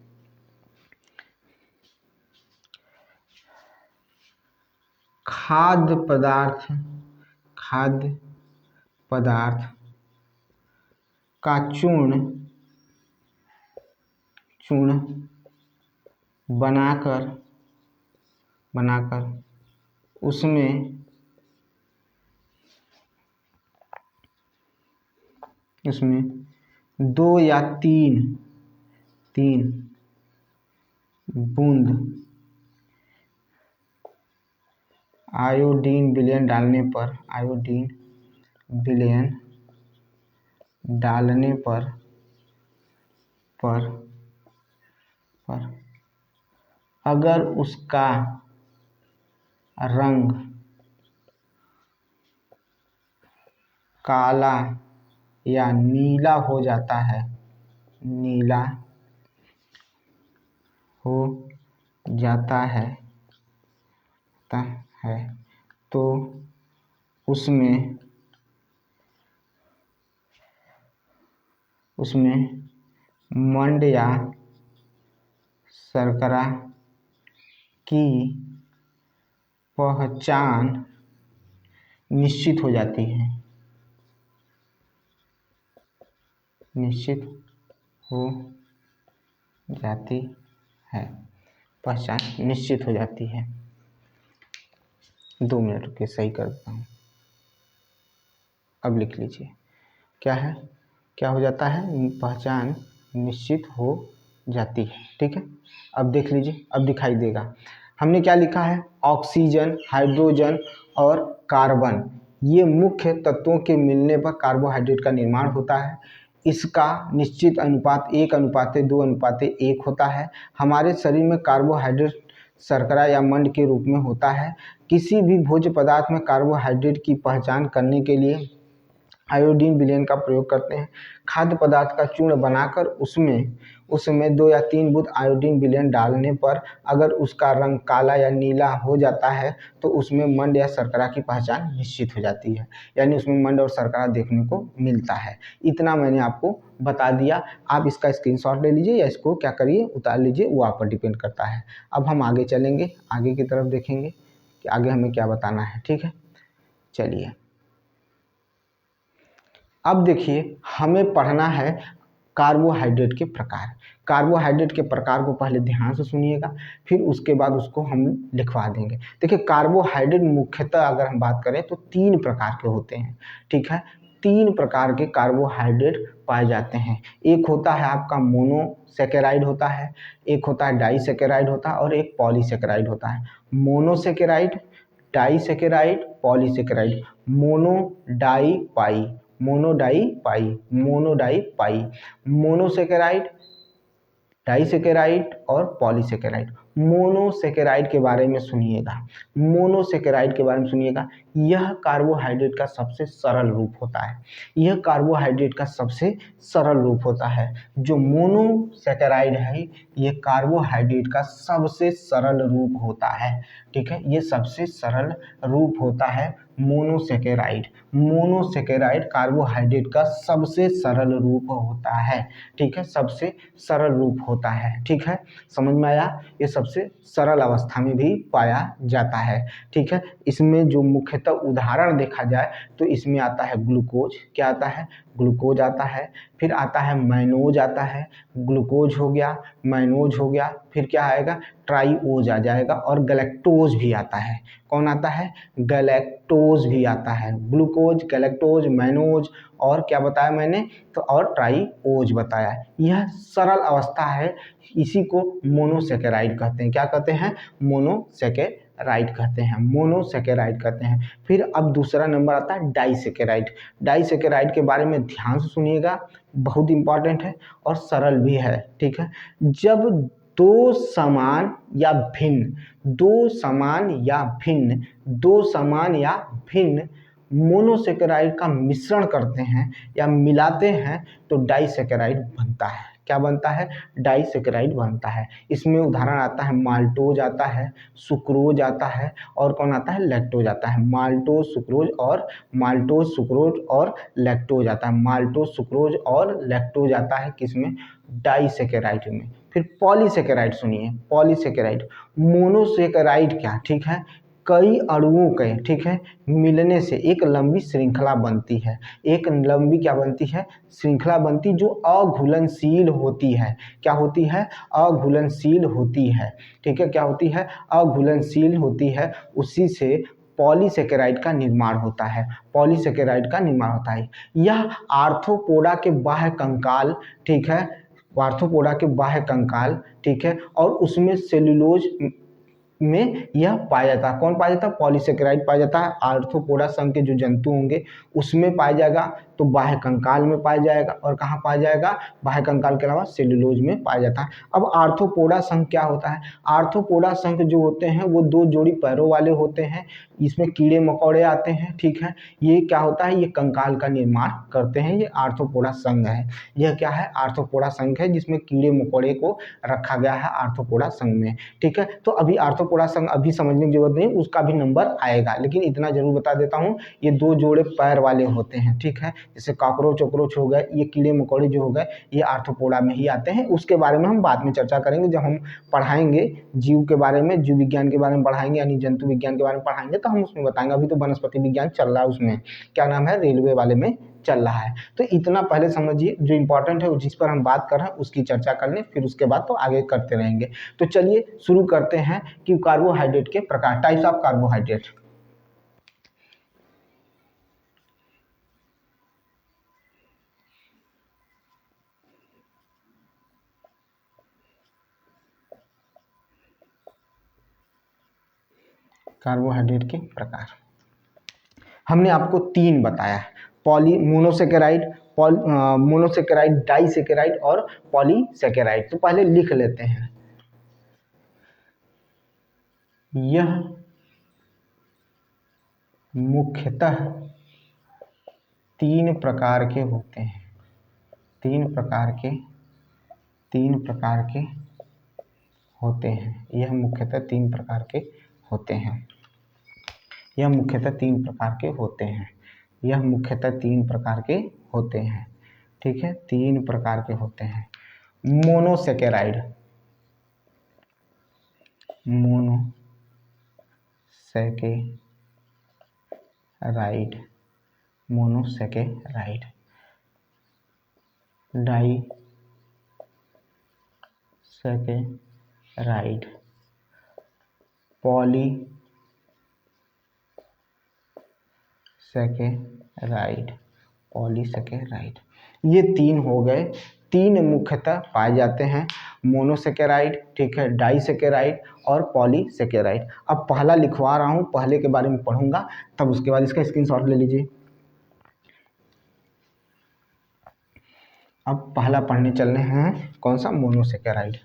खाद्य पदार्थ का चूर्ण बनाकर उसमें 2 या 3 बूंद आयोडीन विलयन डालने पर अगर उसका रंग काला या नीला हो जाता है तो उसमें मंड या शर्करा की पहचान निश्चित हो जाती है, निश्चित हो जाती है, पहचान निश्चित हो जाती है। 2 मिनट के सही कर देता हूँ। अब लिख लीजिए क्या है, क्या हो जाता है, पहचान निश्चित हो जाती है। ठीक है, अब देख लीजिए, अब दिखाई देगा। हमने क्या लिखा है, ऑक्सीजन, हाइड्रोजन और कार्बन, ये मुख्य तत्वों के मिलने पर कार्बोहाइड्रेट का निर्माण होता है। इसका निश्चित अनुपात 1:2:1 होता है। हमारे शरीर में कार्बोहाइड्रेट शर्करा या मंड के रूप में होता है। किसी भी भोज्य पदार्थ में कार्बोहाइड्रेट की पहचान करने के लिए आयोडीन विलयन का प्रयोग करते हैं। खाद्य पदार्थ का चूर्ण बनाकर उसमें 2 या 3 बूंद आयोडीन विलयन डालने पर अगर उसका रंग काला या नीला हो जाता है तो उसमें मंड या शर्करा की पहचान निश्चित हो जाती है, यानी उसमें मंड और शर्करा देखने को मिलता है। इतना मैंने आपको बता दिया। आप इसका स्क्रीनशॉट ले लीजिए या इसको क्या करिए, उतार लीजिए, वो आप पर डिपेंड करता है। अब हम आगे चलेंगे, आगे की तरफ देखेंगे कि आगे हमें क्या बताना है। ठीक है, चलिए अब देखिए, हमें पढ़ना है कार्बोहाइड्रेट के प्रकार। कार्बोहाइड्रेट के प्रकार को पहले ध्यान से सुनिएगा, फिर उसके बाद उसको हम लिखवा देंगे। देखिए, कार्बोहाइड्रेट मुख्यतः अगर हम बात करें तो 3 प्रकार के होते हैं। ठीक है, 3 प्रकार के कार्बोहाइड्रेट पाए जाते हैं। एक होता है आपका मोनोसेकेराइड होता है, एक होता है डाइसेकेराइड होता है और एक पॉलीसेकेराइड होता है। मोनोसेकेराइड, डाइसेकेराइड, पॉलीसेकेराइड, मोनोडाई पाई, मोनोसेकेराइड, डाइसेकेराइड और पॉलीसेकेराइड। मोनोसेकेराइड के बारे में सुनिएगा, मोनोसेकेराइड के बारे में सुनिएगा। यह कार्बोहाइड्रेट का सबसे सरल रूप होता है, यह कार्बोहाइड्रेट का सबसे सरल रूप होता है। जो मोनोसेकेराइड है ये कार्बोहाइड्रेट का सबसे सरल रूप होता है। ठीक है, ये सबसे सरल रूप होता है मोनोसेकेराइड। मोनोसेकेराइड कार्बोहाइड्रेट का सबसे सरल रूप होता है। ठीक है, सबसे सरल रूप होता है। ठीक है, समझ में आया, ये सबसे सरल अवस्था में भी पाया जाता है। ठीक है, इसमें जो मुख्यतः उदाहरण देखा जाए तो इसमें आता है ग्लूकोज, क्या आता है, ग्लूकोज आता है, फिर आता है मैनोज आता है, ग्लूकोज हो गया, मैनोज हो गया, फिर क्या आएगा, ट्राईओज आ जाएगा और गैलेक्टोज भी आता है। कौन आता है, गैलेक्टोज भी आता है। ग्लूकोज, गैलेक्टोज, मैनोज और क्या बताया मैंने, तो और ट्राईओज बताया। यह सरल अवस्था है, इसी को मोनोसेकेराइड कहते हैं। क्या कहते हैं, मोनोसेकेराइड कहते हैं, मोनोसेकेराइड कहते हैं। फिर अब दूसरा नंबर आता है डाइसेकेराइड। डाइसेकेराइड के बारे में ध्यान से सुनिएगा, बहुत इंपॉर्टेंट है और सरल भी है। ठीक है, जब दो समान या भिन्न मोनोसेकेराइड का मिश्रण करते हैं या मिलाते हैं तो डाइसेकेराइड बनता है। क्या बनता है, डाइसेकेराइड बनता है। इसमें उदाहरण आता है माल्टोज आता है, सुक्रोज आता है और कौन आता है, लैक्टोज आता है। माल्टोज, सुक्रोज और लैक्टोज आता है। माल्टोज, सुक्रोज और लैक्टोज आता है किसमें, डाइसेकेराइड में। फिर पॉलीसेकेराइड सुनिए, पॉलीसेकेराइड, मोनोसेकेराइड क्या, ठीक है, कई अणुओं के, ठीक है, मिलने से एक लंबी श्रृंखला बनती है। एक लंबी क्या बनती है, श्रृंखला बनती जो अघुलनशील होती है। क्या होती है, अघुलनशील होती है। ठीक है, क्या होती है, अघुलनशील होती है। उसी से पॉलीसेकेराइड का निर्माण होता है, पॉलीसेकेराइड का निर्माण होता है। यह आर्थ्रोपोडा के बाह्य कंकाल, ठीक है, आर्थ्रोपोडा के बाह्य कंकाल, ठीक है, और उसमें सेल्यूलोज में यह पाया जाता है। कौन पाया जाता है, पॉलीसेकेराइड पाया जाता है। आर्थ्रोपोडा संघ के जो जंतु होंगे उसमें पाया जाएगा, तो बाह्य कंकाल में पाया जाएगा। और कहाँ पाया जाएगा, बाह्य कंकाल के अलावा सेल्यूलोज में पाया जाता है। अब आर्थ्रोपोडा संघ क्या होता है, आर्थ्रोपोडा संघ जो होते हैं वो 2 जोड़ी पैरों वाले होते हैं। इसमें कीड़े मकोड़े आते हैं। ठीक है, ये क्या होता है, ये कंकाल का निर्माण करते हैं। ये आर्थ्रोपोडा संघ है। यह क्या है, आर्थ्रोपोडा संघ है जिसमें कीड़े मकोड़े को रखा गया है आर्थ्रोपोडा संघ में। ठीक है, तो अभी आर्थ्रोपोडा संघ अभी समझने की जरूरत नहीं, उसका भी नंबर आएगा, लेकिन इतना जरूर बता देता हूँ, ये 2 जोड़े पैर वाले होते हैं। ठीक है, जैसे कॉकरोच वॉकरोच हो गए, ये कीड़े मकोड़े जो हो गए, ये आर्थ्रोपोडा में ही आते हैं। उसके बारे में हम बाद में चर्चा करेंगे, जब हम पढ़ाएंगे जीव के बारे में, जीव विज्ञान के बारे में पढ़ाएंगे, यानी जंतु विज्ञान के बारे में पढ़ाएंगे तो हम उसमें बताएंगे। अभी तो वनस्पति विज्ञान चल रहा है, उसमें क्या नाम है, रेलवे वाले में चल रहा है। तो इतना पहले समझिए, जो इंपॉर्टेंट है जिस पर हम बात कर रहे हैं उसकी चर्चा कर लें, फिर उसके बाद तो आगे करते रहेंगे। तो चलिए शुरू करते हैं कि कार्बोहाइड्रेट के प्रकार, टाइप्स ऑफ कार्बोहाइड्रेट। कार्बोहाइड्रेट के प्रकार हमने आपको 3 बताया है, पॉली मोनोसेकेराइड, मोनोसेकेराइड, डाइसेकेराइड और पॉलीसेकेराइड। तो पहले लिख लेते हैं। यह मुख्यतः 3 प्रकार के होते हैं, 3 प्रकार के होते हैं। यह मुख्यतः 3 प्रकार के होते हैं। यह मुख्यतः 3 प्रकार के होते हैं। यह मुख्यतः 3 प्रकार के होते हैं। ठीक है, 3 प्रकार के होते हैं। Monosaccharide, monosaccharide, monosaccharide, disaccharide, polysaccharide, polysaccharide. ये 3 हो गए। 3 मुख्यतः पाए जाते हैं, मोनोसेकेराइड, ठीक है, डाइसेकेराइड और पॉलीसेकेराइड। अब पहला लिखवा रहा हूँ, पहले के बारे में पढ़ूंगा, तब उसके बाद इसका स्क्रीनशॉट ले लीजिए। अब पहला पढ़ने चल रहे हैं, कौन सा, मोनोसेकेराइड।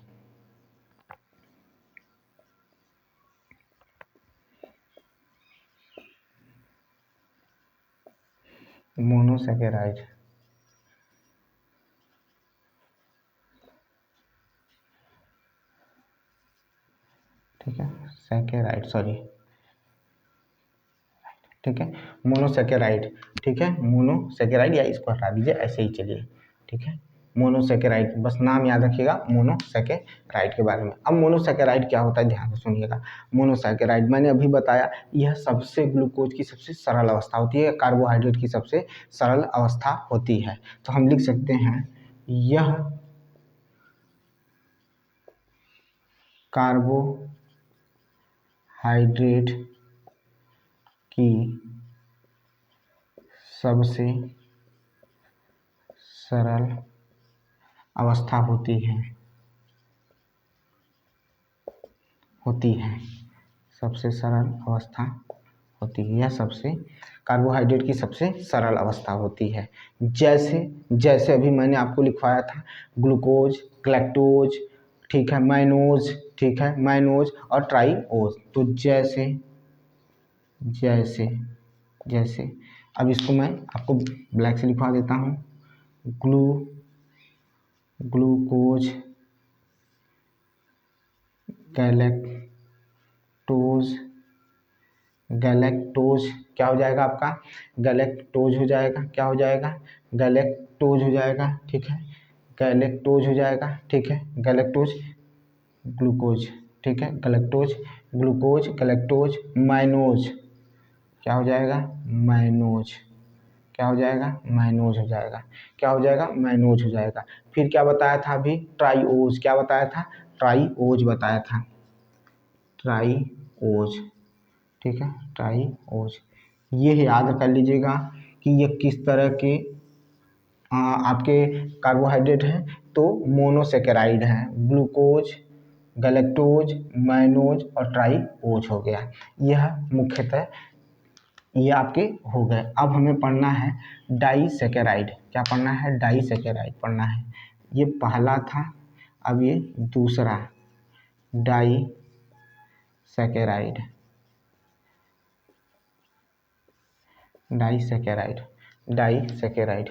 मोनोसेकेराइड, ठीक है, सेकेराइड, सॉरी, ठीक है, मोनोसेकेराइड, ठीक है, मोनोसेकेराइड, या इसको हटा दीजिए, ऐसे ही चलिए, ठीक है, मोनोसेकेराइड, बस नाम याद रखिएगा मोनोसेकेराइड के बारे में। अब मोनोसेकेराइड क्या होता है, ध्यान से सुनिएगा। मोनोसेकेराइड मैंने अभी बताया, यह सबसे ग्लूकोज की सबसे सरल अवस्था होती है, कार्बोहाइड्रेट की सबसे सरल अवस्था होती है। तो हम लिख सकते हैं, यह कार्बोहाइड्रेट की सबसे सरल अवस्था होती है, सबसे सरल अवस्था होती है। यह सबसे कार्बोहाइड्रेट की सबसे सरल अवस्था होती है। जैसे अभी मैंने आपको लिखवाया था, ग्लूकोज, गैलेक्टोज, ठीक है, माइनोज, ठीक है, माइनोज और ट्राइओज। तो जैसे अब इसको मैं आपको ब्लैक से लिखवा देता हूँ, ग्लूकोज, गैलेक्टोज क्या हो जाएगा आपका, गैलेक्टोज हो जाएगा, क्या हो जाएगा, गैलेक्टोज हो जाएगा, ठीक है, गैलेक्टोज हो जाएगा, ठीक है, गैलेक्टोज, ग्लूकोज, ठीक है, गैलेक्टोज, ग्लूकोज, गैलेक्टोज, माइनोज, क्या हो जाएगा, माइनोज, क्या हो जाएगा, माइनोज हो जाएगा, क्या हो जाएगा, माइनोज हो जाएगा। फिर क्या बताया था अभी, ट्राइओज, क्या बताया था, ट्राइओज बताया था, ट्राइओज, ठीक है, ट्राइओज। ये याद कर लीजिएगा कि ये किस तरह के आपके कार्बोहाइड्रेट हैं। तो मोनोसेकेराइड हैं, ग्लूकोज, गैलेक्टोज, माइनोज और ट्राइओज हो गया। यह मुख्यतः ये आपके हो गए। अब हमें पढ़ना है डाइसेकेराइड। क्या पढ़ना है, डाइसेकेराइड पढ़ना है। ये पहला था, अब ये दूसरा, डाइसेकेराइड, डाइसेकेराइड, डाइसेकेराइड।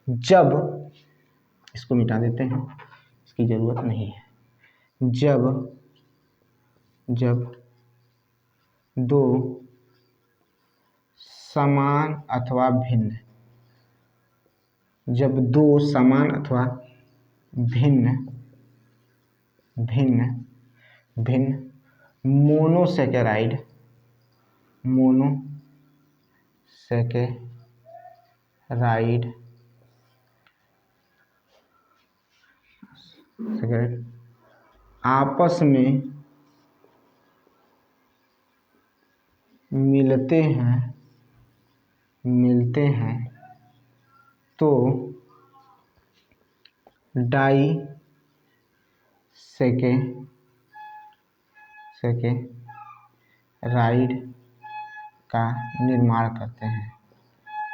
जब इसको मिटा देते हैं, इसकी ज़रूरत नहीं है। जब दो समान अथवा भिन्न जब दो समान अथवा भिन्न भिन्न भिन्न मोनोसेकेराइड आपस में मिलते हैं तो डाइसेकेराइड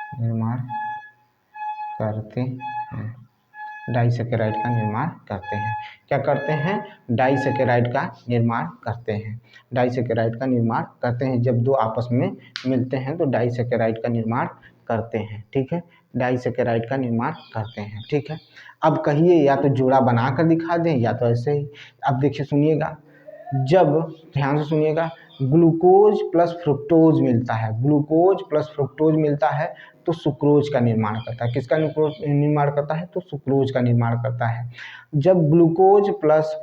का निर्माण करते हैं डाइसेकेराइड का निर्माण करते हैं। क्या करते हैं? डाइसेकेराइड का निर्माण करते हैं। डाइसेकेराइड का निर्माण करते हैं। जब दो आपस में मिलते हैं तो डाइसेकेराइड का निर्माण करते हैं। ठीक है, डाइसेकेराइड का निर्माण करते हैं। ठीक है, अब कहिए या तो जोड़ा बनाकर दिखा दें या तो ऐसे ही। अब देखिए, सुनिएगा, जब ध्यान से सुनिएगा, ग्लूकोज प्लस फ्रुक्टोज मिलता है, ग्लूकोज प्लस फ्रुक्टोज मिलता है तो सुक्रोज का निर्माण करता है। किसका निर्माण करता है? तो सुक्रोज का निर्माण करता है। जब ग्लूकोज प्लस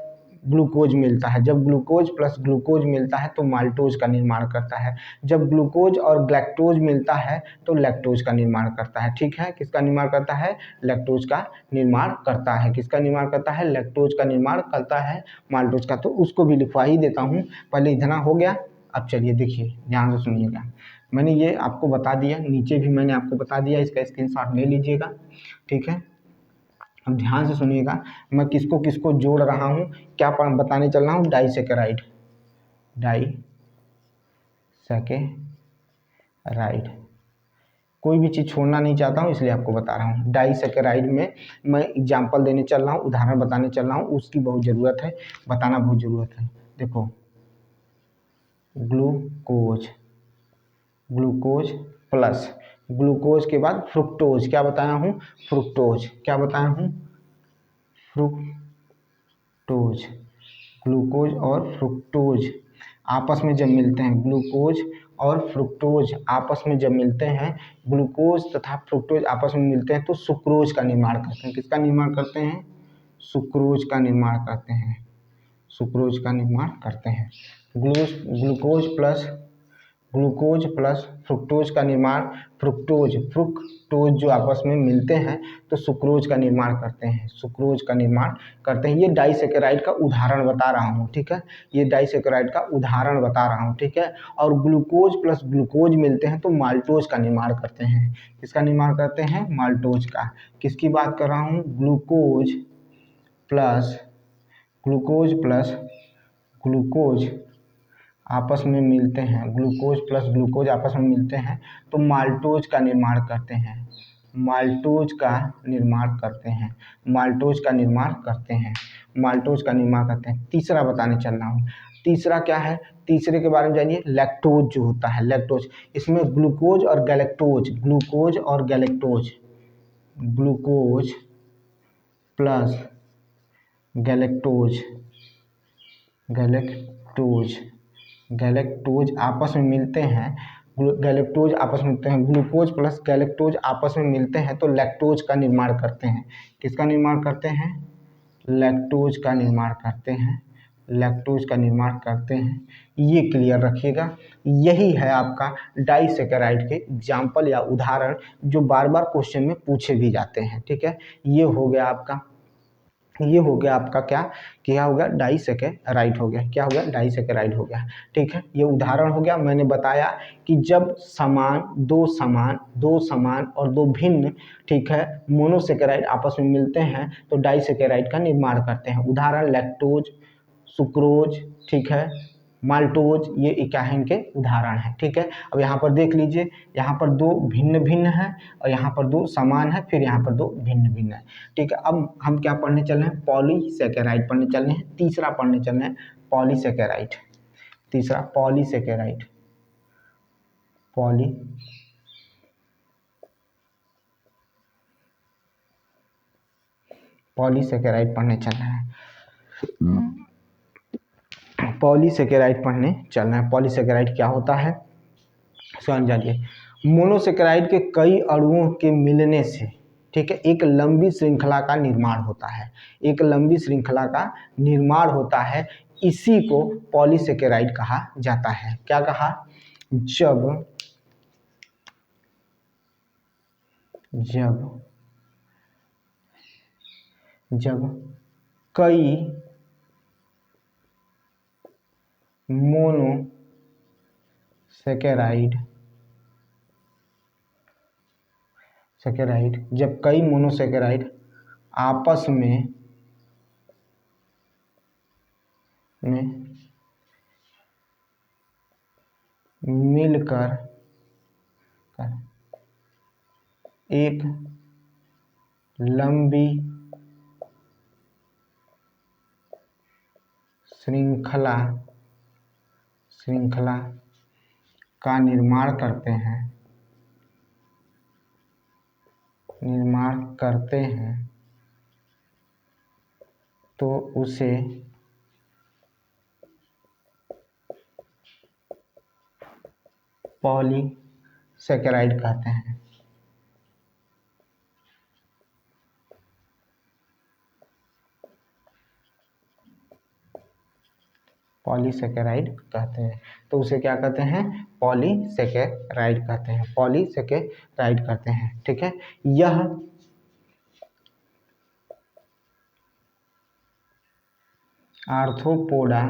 ग्लूकोज मिलता है, जब ग्लूकोज प्लस ग्लूकोज मिलता है तो माल्टोज का निर्माण करता है। जब ग्लूकोज और ग्लैक्टोज मिलता है तो लैक्टोज का निर्माण करता है। ठीक है, किसका निर्माण करता है? लैक्टोज का निर्माण करता है। किसका निर्माण करता है? लैक्टोज का निर्माण करता है, माल्टोज का। तो उसको भी लिखवा ही देता हूँ। पहले इतना हो गया। अब चलिए देखिए, ध्यान से सुनिएगा, मैंने ये आपको बता दिया, नीचे भी मैंने आपको बता दिया, इसका स्क्रीनशॉट ले लीजिएगा। ठीक है, अब ध्यान से सुनिएगा, मैं किसको किसको जोड़ रहा हूँ, क्या बताने चल रहा हूँ। डाइसेकेराइड कोई भी चीज़ छोड़ना नहीं चाहता हूँ, इसलिए आपको बता रहा हूँ। डाइसेकेराइड में मैं एग्जाम्पल देने चल रहा हूँ, उदाहरण बताने चल रहा हूँ, उसकी बहुत ज़रूरत है, बताना बहुत ज़रूरत है। देखो, ग्लूकोज प्लस ग्लूकोज के बाद फ्रुक्टोज, क्या बताया हूँ? फ्रुक्टोज, क्या बताया हूँ? फ्रुक्टोज। ग्लूकोज और फ्रुक्टोज आपस में जब मिलते हैं, ग्लूकोज और फ्रुक्टोज आपस में जब मिलते हैं, ग्लूकोज तथा फ्रुक्टोज आपस में मिलते हैं तो सुक्रोज का निर्माण करते हैं। किसका निर्माण करते हैं? सुक्रोज का निर्माण करते हैं। सुक्रोज का निर्माण करते हैं। ग्लूकोज प्लस फ्रुक्टोज का निर्माण, फ्रुक्टोज जो आपस में मिलते हैं तो सुक्रोज का निर्माण करते हैं। सुक्रोज का निर्माण करते हैं। ये डाइसेकेराइड का उदाहरण बता रहा हूँ। ठीक है, ये डाइसेकेराइड का उदाहरण बता रहा हूँ। ठीक है, और ग्लूकोज प्लस ग्लूकोज मिलते हैं तो माल्टोज का निर्माण करते हैं। किसका निर्माण करते हैं? माल्टोज का। किसकी बात कर रहा हूँ? ग्लूकोज प्लस ग्लूकोज आपस में मिलते हैं, ग्लूकोज प्लस ग्लूकोज आपस में मिलते हैं तो माल्टोज का निर्माण करते हैं। माल्टोज का निर्माण करते हैं। माल्टोज का निर्माण करते हैं। माल्टोज का निर्माण करते हैं। तीसरा बताने चल रहा हूँ। तीसरा क्या है? तीसरे के बारे में जानिए। लैक्टोज जो होता है, लैक्टोज, इसमें ग्लूकोज और गैलेक्टोज, ग्लूकोज और गैलेक्टोज, ग्लूकोज प्लस गैलेक्टोज आपस में मिलते हैं। ग्लूकोज प्लस गैलेक्टोज आपस में मिलते हैं तो लैक्टोज का निर्माण करते हैं। किसका निर्माण करते हैं? लैक्टोज का निर्माण करते हैं। लैक्टोज का निर्माण करते हैं। ये क्लियर रखिएगा। यही है आपका डाइसेकेराइड के एग्जाम्पल या उदाहरण जो बार बार क्वेश्चन में पूछे भी जाते हैं। ठीक है, ये हो गया आपका क्या हो गया? डाइसेकेराइड हो गया। क्या हो गया? डाइसेकेराइड हो गया। ठीक है, ये उदाहरण हो गया। मैंने बताया कि जब दो समान और दो भिन्न, ठीक है, मोनोसेकेराइड आपस में मिलते हैं तो डाइसेकेराइड का निर्माण करते हैं। उदाहरण लैक्टोज, सुक्रोज, ठीक है, माल्टोज, ये क्या है? इनके उदाहरण हैं। ठीक है, अब यहाँ पर देख लीजिए, यहाँ पर दो भिन्न भिन्न है और यहाँ पर दो समान है, फिर यहाँ पर दो भिन्न भिन्न है। ठीक है, अब हम क्या पढ़ने चल रहे हैं? पॉलीसेकेराइड पढ़ने चल रहे हैं। तीसरा पढ़ने चल रहे हैं पॉलीसेकेराइड। तीसरा पॉलीसेकेराइड पढ़ने चल रहे हैं। पॉलीसेकेराइड पढ़ने चल रहे हैं। पॉलीसेकेराइड क्या होता है समझ जाइए। मोनोसेकेराइड के कई अणुओं के मिलने से ठीक है, एक लंबी श्रृंखला का निर्माण होता है, एक लंबी श्रृंखला का निर्माण होता है। इसी को पॉलीसेकेराइड कहा जाता है। क्या कहा? जब जब जब कई मोनोसेकेराइड जब कई मोनोसेकेराइड आपस में मिलकर एक लंबी श्रृंखला का निर्माण करते हैं तो उसे पॉलीसेकेराइड कहते हैं। पॉलीसेकेराइड कहते हैं, तो उसे क्या कहते हैं? पॉलीसेकेराइड कहते हैं, पॉलीसेकेराइड कहते हैं। ठीक है, यह आर्थ्रोपोडा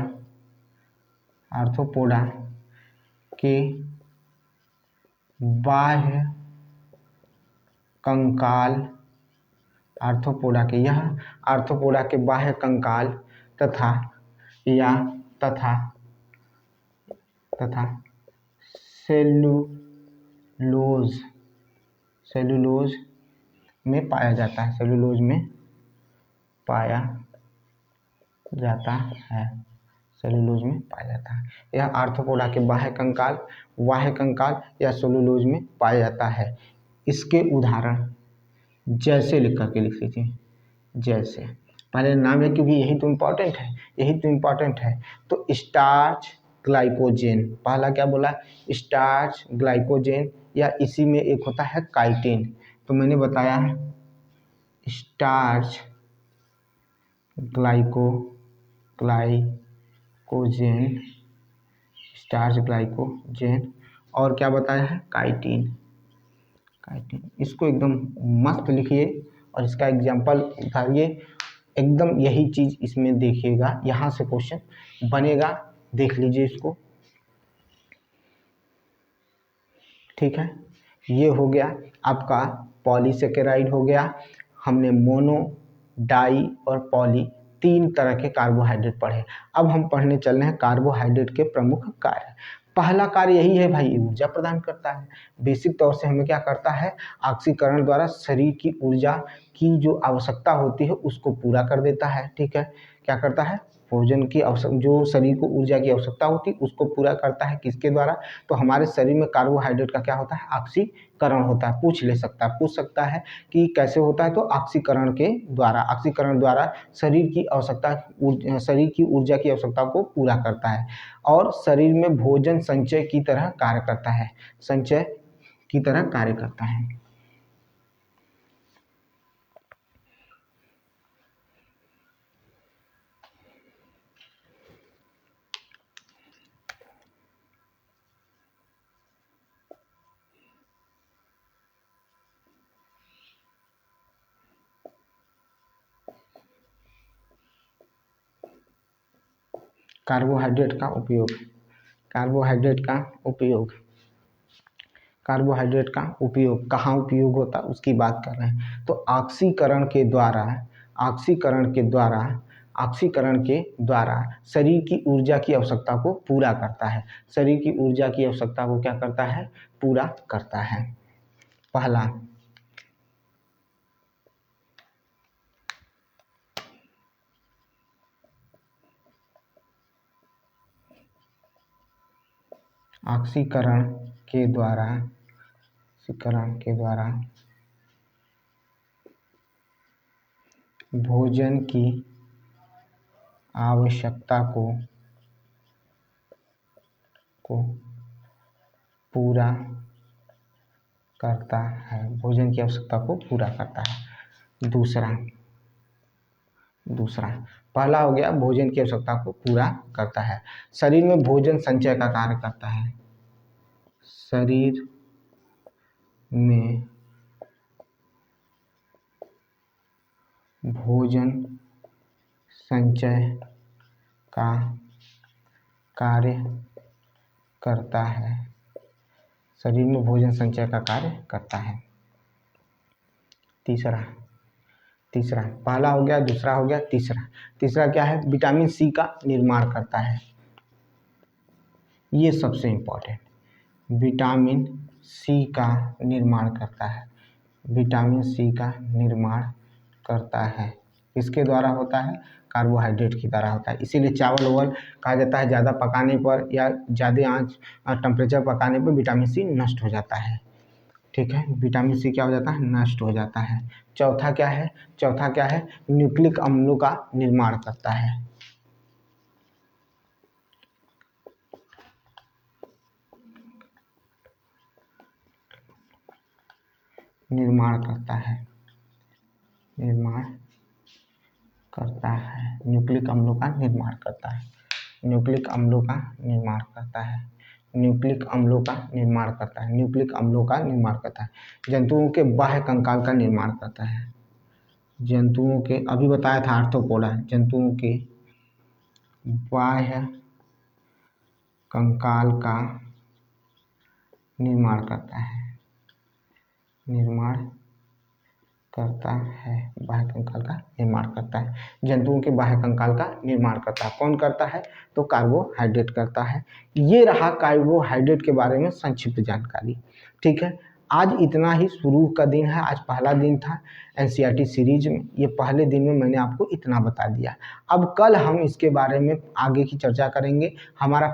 के बाह्य कंकाल आर्थ्रोपोडा के बाह्य कंकाल तथा सेलुलोज में पाया जाता है। यह आर्थ्रोपोडा के बाह्य कंकाल या सेलुलोज में पाया जाता है। इसके उदाहरण जैसे लिख लीजिए, जैसे पहले नाम है, क्योंकि यही तो इम्पोर्टेंट है। तो स्टार्च ग्लाइकोजेन, पहला क्या बोला? स्टार्च ग्लाइकोजेन, या इसी में एक होता है काइटिन। तो मैंने बताया स्टार्च ग्लाइकोजेन, और क्या बताया है? काइटिन। इसको एकदम मस्त लिखिए और इसका एग्जाम्पल उतारिए, एकदम यही चीज़ इसमें देखिएगा, यहाँ से क्वेश्चन बनेगा, देख लीजिए इसको। ठीक है, ये हो गया आपका पॉलीसेकेराइड हो गया। हमने मोनो, डाई और पॉली 3 तरह के कार्बोहाइड्रेट पढ़े। अब हम पढ़ने चल रहे हैं कार्बोहाइड्रेट के प्रमुख कार्य। पहला कार्य यही है भाई, ऊर्जा प्रदान करता है। बेसिक तौर से हमें क्या करता है? ऑक्सीकरण द्वारा शरीर की ऊर्जा की जो आवश्यकता होती है उसको पूरा कर देता है। ठीक है, क्या करता है? भोजन की जो शरीर को ऊर्जा की आवश्यकता होती है उसको पूरा करता है। किसके द्वारा? तो हमारे शरीर में कार्बोहाइड्रेट का क्या होता है? ऑक्सीकरण होता है। पूछ सकता है कि कैसे होता है? तो ऑक्सीकरण द्वारा शरीर की ऊर्जा की आवश्यकता को पूरा करता है और शरीर में भोजन संचय की तरह कार्य करता है। कार्बोहाइड्रेट का उपयोग कहाँ उपयोग होता है उसकी बात कर रहे हैं। तो ऑक्सीकरण के द्वारा शरीर की ऊर्जा की आवश्यकता को पूरा करता है। शरीर की ऊर्जा की आवश्यकता को क्या करता है? पूरा करता है। पहला ऑक्सीकरण के द्वारा भोजन की आवश्यकता को पूरा करता है, भोजन की आवश्यकता को पूरा करता है। दूसरा पहला हो गया भोजन की आवश्यकता को पूरा करता है। शरीर में भोजन संचय का कार्य करता है। शरीर में भोजन संचय का कार्य करता है। शरीर में भोजन संचय का कार्य करता है। तीसरा पहला हो गया, दूसरा हो गया, तीसरा क्या है? विटामिन सी का निर्माण करता है। ये सबसे इम्पोर्टेंट, विटामिन सी का निर्माण करता है। विटामिन सी का निर्माण करता है, किसके द्वारा होता है? कार्बोहाइड्रेट की द्वारा होता है। इसीलिए चावल ओवल कहा जाता है ज़्यादा पकाने पर या ज़्यादा आंच टेम्परेचर पकाने पर विटामिन सी नष्ट हो जाता है। ठीक है, विटामिन सी क्या हो जाता है? नष्ट हो जाता है। चौथा क्या है? न्यूक्लिक अम्लों का निर्माण करता है। निर्माण करता है, न्यूक्लिक अम्लों का निर्माण करता है। न्यूक्लिक अम्लों का निर्माण करता है। न्यूक्लिक अम्लों का निर्माण करता है। जंतुओं के बाह्य कंकाल का निर्माण करता है। जंतुओं के, अभी बताया था आर्थ्रोपोडा, जंतुओं के बाह्य कंकाल का निर्माण करता है। बाह्य कंकाल का निर्माण करता है। जंतुओं के बाह्य कंकाल का निर्माण करता है। कौन करता है? तो कार्बोहाइड्रेट करता है। ये रहा कार्बोहाइड्रेट के बारे में संक्षिप्त जानकारी। ठीक है, आज इतना ही। शुरू का दिन है, आज पहला दिन था एनसीईआरटी सीरीज में। ये पहले दिन में मैंने आपको इतना बता दिया। अब कल हम इसके बारे में आगे की चर्चा करेंगे। हमारा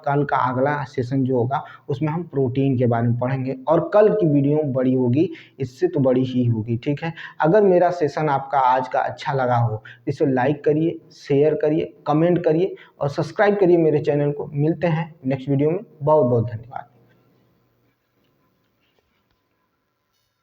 कल का अगला सेशन जो होगा उसमें हम प्रोटीन के बारे में पढ़ेंगे, और कल की वीडियो बड़ी होगी, इससे तो बड़ी ही होगी। ठीक है, अगर मेरा सेशन आपका आज का अच्छा लगा हो, इसे लाइक करिए, शेयर करिए, कमेंट करिए और सब्सक्राइब करिए मेरे चैनल को। मिलते हैं नेक्स्ट वीडियो में। बहुत बहुत धन्यवाद।